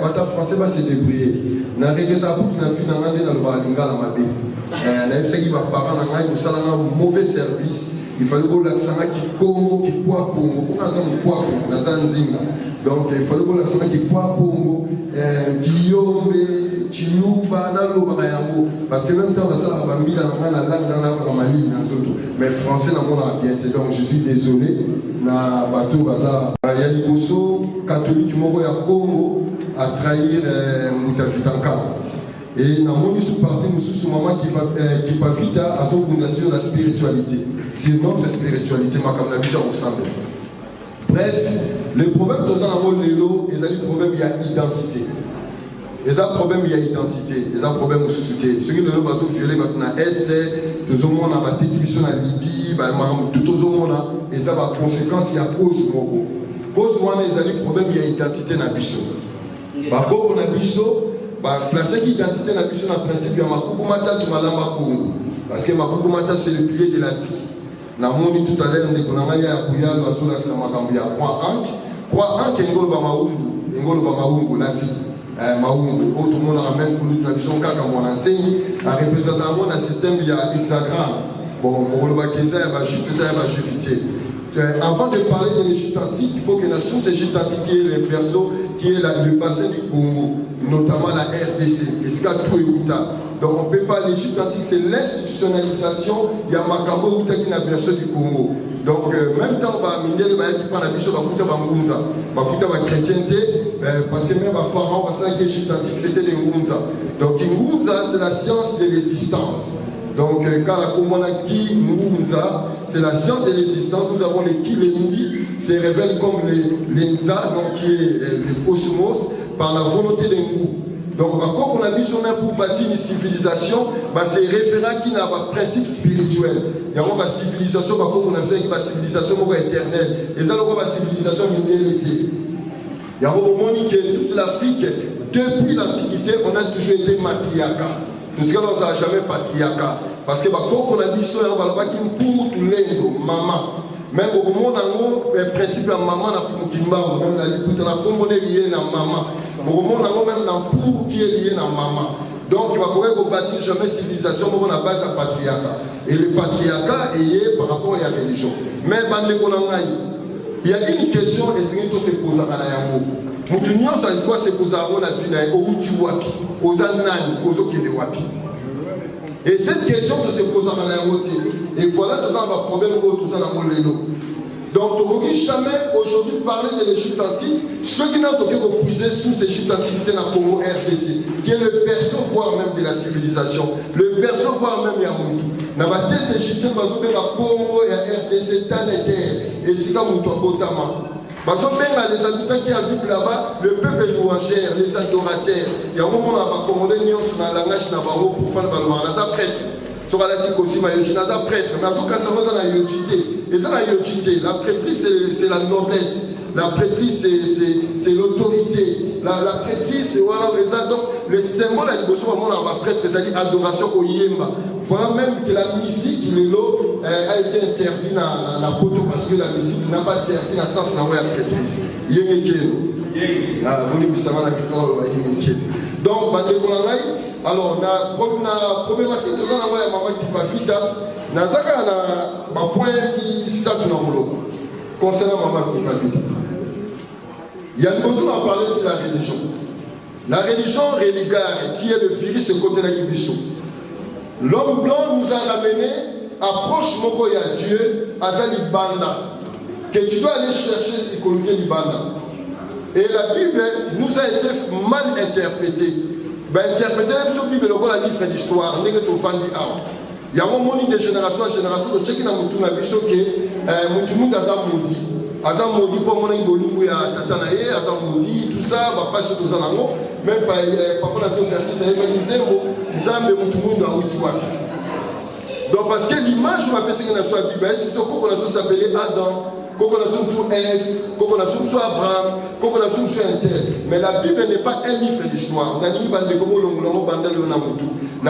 Bata français va se débrouiller. Na regretta pour na fi na ngande na loba lingala mabe. Na efeki ba parents na ngai musala na mauvais service. Il fallait que l'accent qui Congo, qui quoi Congo, on a un quoi Congo, on a un zinga. Donc il fallait que l'accent qui quoi Congo, Guillaume, Chilouba, Nalo, Barayango. Parce que même temps, ça va mis la langue dans la Mali, mais le français n'a pas bien été. Donc je suis désolé. Na bateau bazar, Yali Bosso, catholique Moro ya Congo, a trahir Moutafitanka. Et dans mon parti, nous sommes maman qui va vite à son fondation la spiritualité. C'est notre spiritualité, ma comme la vie ensemble. Bref, le problème de ça dans le lélo, il y a un problème il y a identité. Il y a un problème il y a identité. Il y a un problème de société. Ceux qui ne l'ont pas violé maintenant est, tout le monde a battu qui sont en Libye, tout le monde a, et ça va conséquence il y a cause moko. Cause moi il y a un problème il y a identité dans biso. Bah beaucoup na biso. Placer l'identité dans le principe de Makukumata tu malamba Congo. Parce que Makukumata c'est le pilier de la vie. Nous avons dit tout à l'heure que nous avons dit que Croix Anke Ngolo Bamaungu, la vie. Maungu, tout le monde ramène pour nous tradition quand on enseigne, en représentant un système il y a hexagramme. Bon, on le bakeza, il va chiffrer ça, il va chiffrer. Avant de parler de l'Égypte antique, il faut que la source Égypte antique qui est les berceaux, qui est le bassin du Congo, notamment la RDC, Eskatou et Outa. Donc on ne peut pas, l'Égypte antique, c'est l'institutionnalisation, il y a Makambo Outa qui est le berceau du Congo. Donc même temps, il y a des gens qui parlent de Bichot, la chrétienté, parce que même à Pharaon, l'Égypte antique, c'était des Ngunza. Donc Ngunza, c'est la science de l'existence. Donc, quand la Komonaki Ngunza, c'est la science de l'existence. Nous avons les Kilemugi, se révèlent comme les Nza, donc qui est le cosmos, par la volonté de Ngu. Donc, quand on a mis son main pour bâtir une civilisation, c'est référent qui n'a pas de principe spirituel. Il y a une civilisation, on a fait une civilisation éternelle. Et ça, c'est une civilisation minéralité. Il y a un moment que toute l'Afrique, depuis l'Antiquité, on a toujours été matriarcat. Tout cas, on n'a jamais patriarcat. Parce que quand on a dit ça, on va voir qu'il pour tout l'endo, maman. Même au moment où le principe de maman a fait même la libre, on a combiné lié à maman. Au moment où même l'ampoule qui est lié à maman. Donc, il va pouvoir bâtir jamais civilisation, on a base à patriarcat. Et le patriarcat est lié par rapport à la religion. Mais il y a une question et c'est que se pose à la Yango. Nous, une fois, se pose à la vie, où tu vois qui. aux Anani, aux Okédewapi. Et cette question de se poser à la route, et voilà tout ça, on va problème tout ça dans mon lélo. Donc, on ne peut jamais aujourd'hui parler de l'Égypte antique. Ceux qui n'ont pas puiser sous l'Égypte antiquité dans le Congo RDC, qui est le berceau, voire même de la civilisation, le berceau, voire même Yamoutou. Dans la thèse égyptienne, on va dire Congo et RDC, tant et terre, et c'est comme Moutou Botama. Parce que même les habitants qui habitent là-bas, le peuple louangère, les adorateurs, il y a un moment où on va commander un langage pour faire le prêtre. Sur la tique aussi, je suis un prêtre, mais la prêtrise, c'est la noblesse. La prêtrise, c'est l'autorité. La prêtrise, voilà, donc le symbole à l'émotion, la prêtre, c'est l'adoration au Yemba. Voilà même que la musique, a été interdite dans la poteau parce que la musique n'a pas servi dans le sens de la prêtrise. Donc, alors, on a problématique de la maman qui va vite. On a un point qui s'attend concernant maman qui va vite. Il y a une chose à parler sur la religion. La religion religare, qui est le virus côté de la Guibisson. L'homme blanc nous a ramené, approche Mokoya Dieu, Azali Banda, que tu dois aller chercher l'écologie du Banda. Et la Bible nous a été mal interprétée. Interpréter la Bible, le livre d'histoire, il y a un moment de génération en génération, de checker dans mon avis, que tout le monde a maudit. Azam maudit pour mon évolution à Tatanaye, Azam maudit, tout ça, pas chez tous en amont, même pas la service, ça est organisé, Zam et tout le monde a Ouitouaki. Donc, parce que l'image, je m'appelle ce qu'on a sur la Bible, c'est ce qu'on a s'appelé Adam. Qu'on a sur Ève, qu'on a sur Abraham, qu'on a sur un tel. Mais la Bible n'est pas un livre d'histoire. La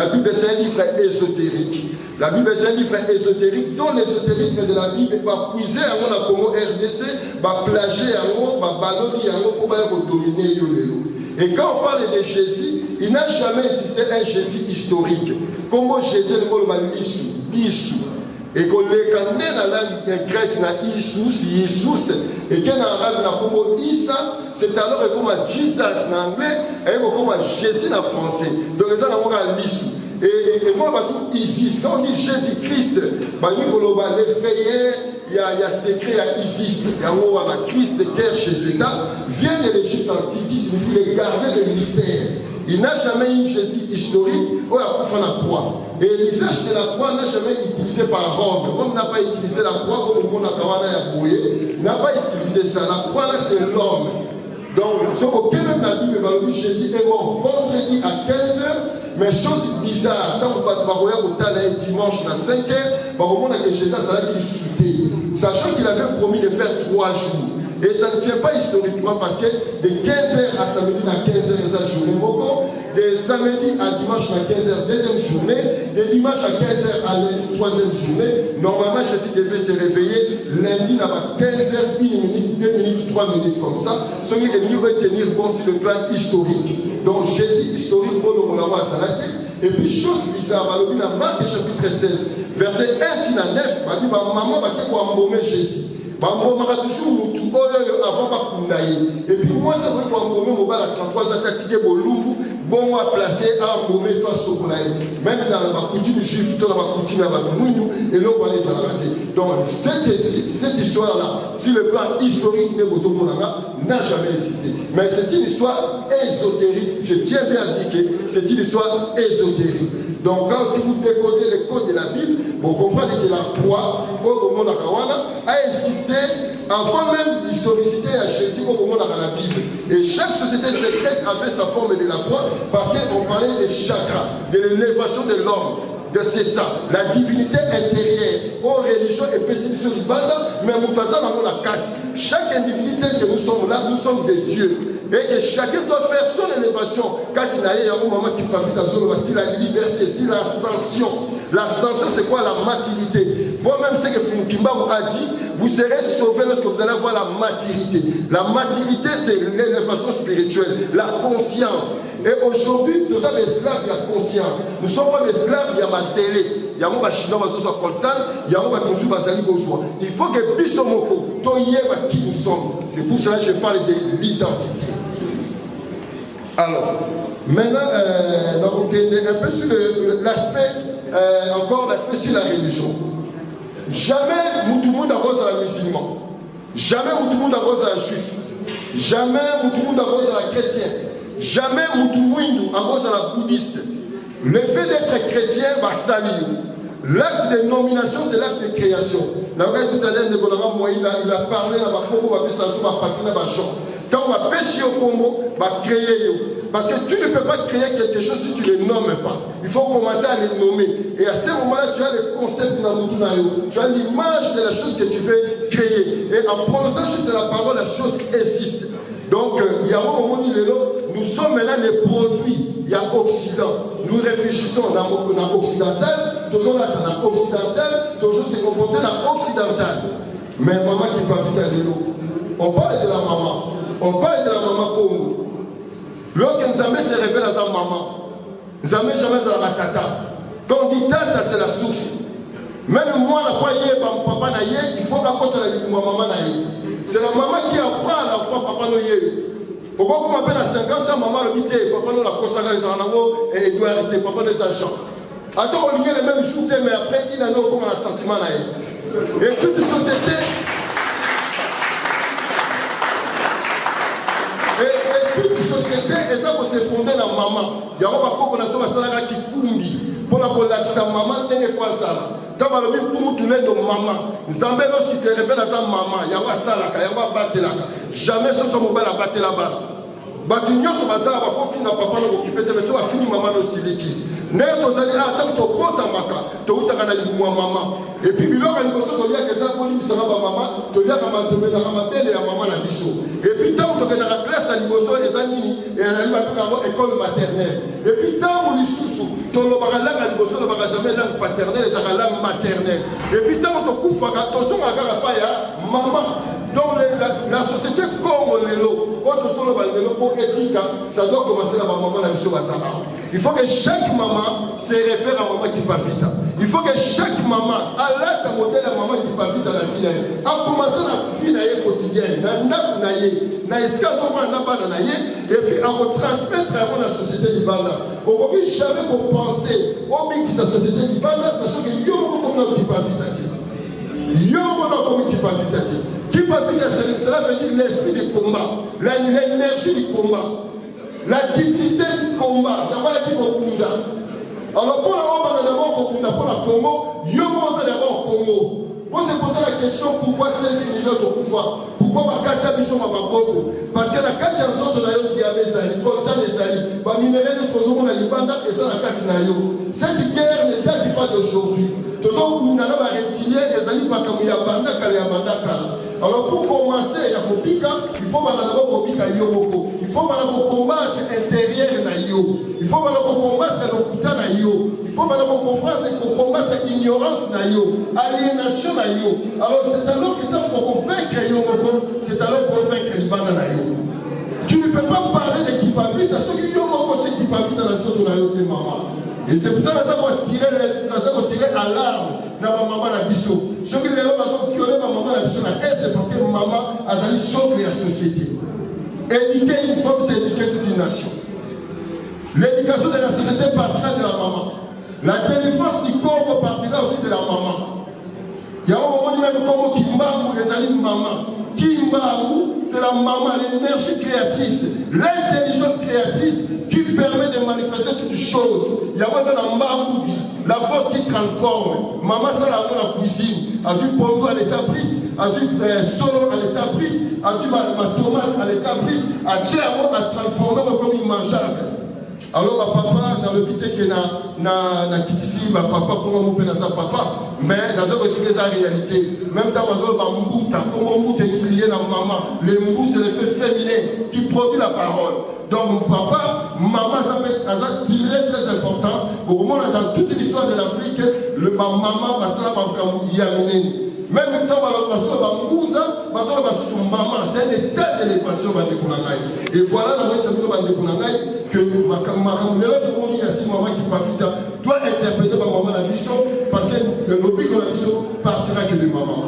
Bible, c'est un livre ésotérique. La Bible, c'est un livre ésotérique dont l'ésotérisme de la Bible va puiser à mon Congo RDC, va plager à mon, va ballonner à mon pour dominer Yolélo. Et quand on parle de Jésus, il n'a jamais existé un Jésus historique. Comment Jésus le Issou. Et qu'on les connaît dans la langue grecque, Isus, et qu'il y a dans arabe, comme Issa, c'est alors comme Jesus en anglais, et comme Jésus en français. Donc, ça, on a l'Issou. Et moi, Isis, quand on dit Jésus-Christ, il y a secret à Isis, il y a Christ, terre chez Zéta, vient de l'Égypte antique, qui signifie les gardiens des ministères. Il n'a jamais eu Jésus historique, ou à faire la croix. Et l'usage de la croix n'a jamais été utilisé par Rome. Rome n'a pas utilisé la croix comme le monde n'a pas utilisé ça. La croix là, c'est l'homme. Donc, ce qu'aucun même la Bible va le dire, Jésus est mort vendredi à 15h, mais chose bizarre, quand on va voir au dimanche à 5h, on va que Jésus a ressuscité, sachant qu'il avait promis de faire 3 jours. Et ça ne tient pas historiquement parce que de 15h à samedi à 15h, c'est la journée Moko, de samedi à dimanche à 15h, deuxième journée, de dimanche à 15h à lundi, troisième journée. Normalement, Jésus devait se réveiller lundi à 15h, 1 minute, 2 minutes, 3 minutes comme ça. Ce qui est mieux retenir bon sur le plan historique. Donc Jésus historique, pour le monde à s'arrêter. Et puis, chose bizarre, dans Marc chapitre 16, verset 1 à 9, maman va embaumer Jésus. On va toujours nous avant de et puis moi ça veut qu'on embaume à 33 ans fatigué pour l'oubou bon à placer à embaumer toi même dans la coutume juive dans la coutume à Batumounou et là on va les arrêter. Donc cette histoire là sur le plan historique de Bozomonanga n'a jamais existé, mais c'est une histoire ésotérique. Je tiens bien à dire que c'est une histoire ésotérique. Donc quand si vous décodez les codes de la Bible, vous comprenez que la croix au monde a existé avant même l'historicité à Jésus au monde dans la Bible. Et chaque société secrète avait sa forme de la croix parce qu'on parlait des chakras, de l'élévation de l'homme. De c'est ça, la divinité intérieure, aux religions et pessimiste du banda, mais nous passons dans la carte. Chaque individu tel que nous sommes là, nous sommes des dieux. Et que chacun doit faire son élévation. Quand il y a un moment qui parle de la liberté, c'est l'ascension. L'ascension, c'est quoi? La maturité. Vous-même, ce que Fumukimba vous a dit, vous serez sauvés lorsque vous allez avoir la maturité. La maturité, c'est l'élévation spirituelle, la conscience. Et aujourd'hui, nous sommes esclaves de la conscience. Nous sommes pas esclaves de la télé. Il y a un chinois qui sont coltan, il y a un qui bazali bourgeois. Il faut que Bissomoko, Toyeba qui nous sommes. C'est pour cela que je parle de l'identité. Alors, Maintenant, un peu sur l'aspect, encore l'aspect sur la religion. Jamais Moutoumou n'arrose à la musulman. Jamais Moutoumou n'arrose à la juif. Jamais Moutoumou n'arrose à la chrétienne. Jamais Moutoumou n'arrose à la bouddhiste. Le fait d'être chrétien va salir. L'acte de nomination, c'est l'acte de création. Tout à l'heure, il a parlé, quand on va pêcher au Congo, on va créer. Parce que tu ne peux pas créer quelque chose si tu ne le nommes pas. Il faut commencer à les nommer. Et à ce moment-là, tu as le concept de la Moutunayo. Tu as l'image de la chose que tu veux créer. Et en prononçant juste la parole, la chose existe. Donc, il y a un moment où nous sommes maintenant les produits. Il y a Occident. Nous réfléchissons dans occidental, toujours là dans occidental, toujours se comporter dans occidental. Mais maman qui va vite à l'élo. On parle de la maman. On parle de la maman Congo. Lorsque Nzambe se révèle à sa maman, Nzambe jamais à la tata. Quand on dit tata, c'est la source. Même moi, la papa na ye, il faut raconter la maman na ye. C'est la maman qui apprend à l'enfant papa no ye. Pourquoi on m'appelle à 50 ans, maman le bité, papa no la consagra les anango et il doit arrêter, papa les agents. Attends, on ligne les mêmes jours, mais après, il a non comme un sentiment na ye. Et toute société. Et toute société, et ça pour se fonder dans maman. Il y a un peu de choses qui kumbi. Pour la relaxer maman, il faut ça. Quand on a pour tourner de maman, Nzambe lorsqu'il se révèle à sa maman, il y a un salaka, il y a un battelaka. Jamais ce soit mobile à battre là-bas. Batunyo sur bazar, on va finir papa nous occuper, mais on va finir maman nous siliki. N'est-ce pas ça? Attends, tu portes ta maca, tu as eu ta canne de maman. Et puis il y a une chose qui est que ça pour lui, ça va maman, tu as comment te mettre dans ma belle et à maman la bichot. Et puis tant que tu es dans la classe à l'immoso et zanini et à l'école maternelle. Et puis tant que tu es sous, tu as la langue à l'immoso, tu n'auras jamais langue paternelle, tu as la langue maternelle. Et puis tant que tu es couvert, tu as maman. Donc la société comme les lots, ça doit commencer à maman la mission. Il faut que chaque maman se réfère à maman qui va vite. Il faut que chaque maman alerte un modèle à maman qui va vite dans la vie. En commençant la vie quotidienne, et puis à retransmettre à la société libana. On ne peut jamais penser au but de sa société libana, sachant que qui va vite. Qui va vite, cela veut dire l'esprit du combat, l'énergie du combat, la dignité du combat. Alors pour la Congo, d'abord Congo. On se poser la question pourquoi 16 millions de pouvoir. Pourquoi Bakata Bishon Mabako? Parce que la carte en zone de la Diabezali, Coltan Ezali, les minéraux de Sozon, la Libanda et ça la carte Nayo. Cette guerre ne date pas d'aujourd'hui. Toujours où nous avons reptilé, Ezali Bakamouya Banda Kaliamanda Kala. Alors pour commencer, il faut d'abord Kobika Yomoko. Il faut combattre l'intérieur Nayo. Il faut combattre le Kuta Nayo. Il faut combattre l'ignorance Nayo, aliénation Nayo. Alors c'est alors que pour vaincre Yomoko, c'est alors pour vaincre Libana Nayo. Tu ne peux pas parler de Kipavite à ceux qui Yomoko Kipavite dans la zone de Nayo, tes mamans. Et c'est pour ça que nous avons tiré alarme dans ma maman la bichot. Ceux qui ont violé ma maman la bichot, c'est parce que ma maman a sauvé la société. Éduquer une femme, c'est éduquer toute une nation. L'éducation de la société partira de la maman. La délivrance du corps partira aussi de la maman. Il y a un moment où même comme Kimbangu, les alliés de maman. Kimbangu, c'est la maman, l'énergie créatrice, l'intelligence créatrice qui permet de manifester toutes choses. Il y a la force qui transforme. Maman, c'est la cuisine. Azul Pondo à l'état brite, Azul Solo à l'état brite, Azul ma tomate à l'état brite, Azul à transformer comme une mangeable. Alors, papa, dans le pité que na kitisi, papa, pour moi, mon papa, mais dans une réalité, même dans ma mbouta, comme mbouta est lié à maman, les mbous, c'est l'effet féminin qui produit la parole. Donc, papa, maman, ça a tiré très important. Au moment dans toute l'histoire de l'Afrique, le maman, il y a même temps, c'est un état d'élévation. Et voilà, que maman qui doit interpréter ma maman la mission, parce que le lobby de la mission partira que de maman.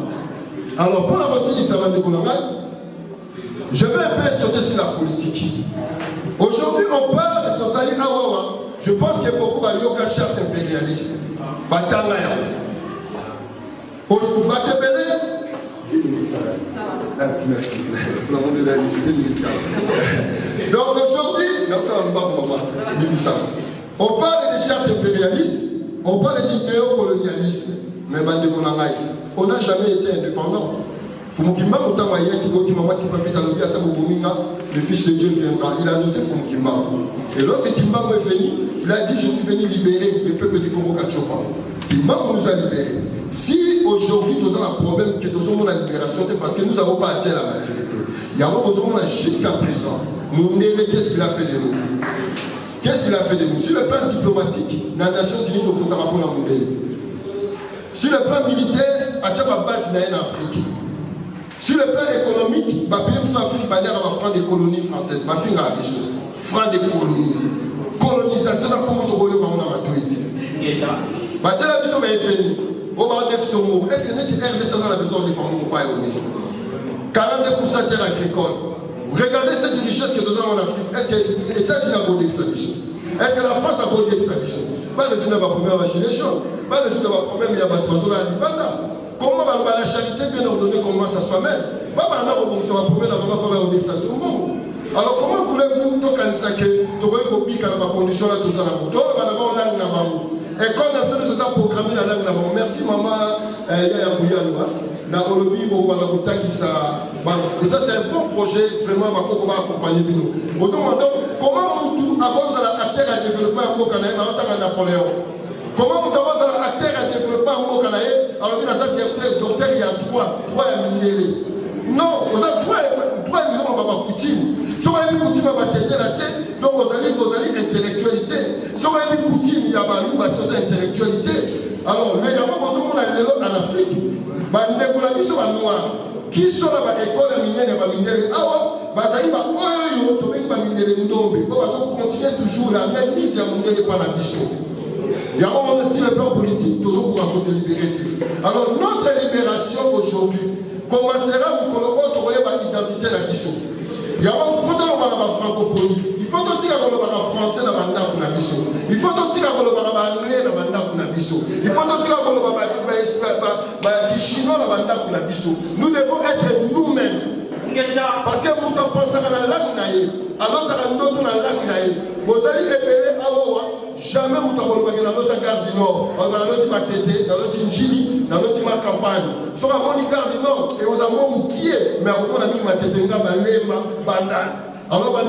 Alors, pour la reçue du salon de Kounamay, je vais un peu sauter sur la politique. Aujourd'hui, on parle de bazali awawa, je pense que beaucoup va yoka charte impérialiste. Batanga ya. Merci. Donc aujourd'hui, on parle de charte impérialiste, on parle du néocolonialisme, mais on n'a jamais été indépendant. Le fils de Dieu viendra. Il a annoncé Fumukimba. Et lorsque Kimba est venu, il a dit je suis venu libérer le peuple du Congo Kachopa. Kimba nous a libérés. Si aujourd'hui nous avons un problème que nous avons la libération, c'est parce que nous n'avons pas atteint la maturité. Il y a besoin jusqu'à présent. Nous qu'est-ce qu'il a fait de nous? Qu'est-ce qu'il a fait de nous? Sur le plan diplomatique, les Nations Unies nous font un rapport à Mundé. Sur le plan militaire, à Tchaba base en Afrique. Sur le plan économique, les pays de l'Afrique sont en franc des colonies françaises. Franc des colonies. Colonisation, ça fait que nous avons la maturité. Est-ce que notre RDC a besoin de faire ou pas? 42% de terre agricole. Regardez cette richesse que nous avons en Afrique. Est-ce que les États-Unis ont beau d'extraction? Est-ce que la France a beau d'extraction? Pas besoin d'avoir problème avec les gens. Pas besoin d'avoir problème avec les oiseaux à l'Ibanda. Comment la charité bien ordonnée commence à soi-même? Pas un problème avec l'extraction. Alors comment voulez-vous que tu aies des conditions là, tout ça? Et quand on a fait ça programmé la langue, merci maman Yaya Bouyanoua. Et ça c'est un bon projet, vraiment, on va accompagner nous. Comment nous avons la terre à développer un mot canaïen alors que Napoléon? Comment nous avons la terre à développer un mot canaïen alors que docteur il y a trois à minéraux? Non, vous avez trois millions de coutumes. Si vous avez une coutume à t'aider la tête, donc vous allez intellectualité. Si vous avez une coutume, il y a une intellectualité. Alors, il y a besoin en Afrique. Qui sont là l'école minière et minière? Bazali ba oyo to be ba minière ndombe. Ko bazo continuer toujours la même mise à minière par la bicho. Il y a un moment aussi le plan politique, toujours pour se libérer. Alors notre libération aujourd'hui commencera au Congo de l'identité de la bicho. Il y a un faut dans la francophonie. Il faut dire que le français dans la bicho. Il faut dire que le anglais dans la bicho. Il faut dire que le chinois dans la bicho. Nous devons être nous-mêmes. Parce que nous pensons à la langue, alors que nous avons la langue. Vous allez épeler à Owa, jamais vous n'avez pas notre gare du Nord, dans notre Matété, dans notre Njili, dans notre campagne. Sur la bonne gare du Nord, et vous avez mon pied, mais à vous, on a mis Matété, Balema, Banane. Alors,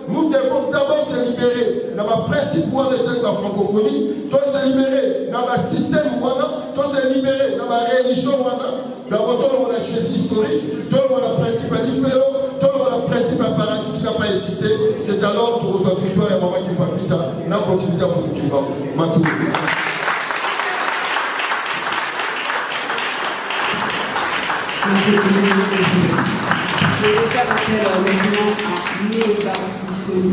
nous devons d'abord se libérer dans le principe de la francophonie, de se libérer dans le système, de se libérer dans la religion, dans le chaise historique, dans le principe différent, dans le principe paradis qui n'a pas existé. C'est alors pour vos victoires et maman qui va vite, la continuité à faire qui va. Je vais faire appel maintenant à Néoda Bissoli.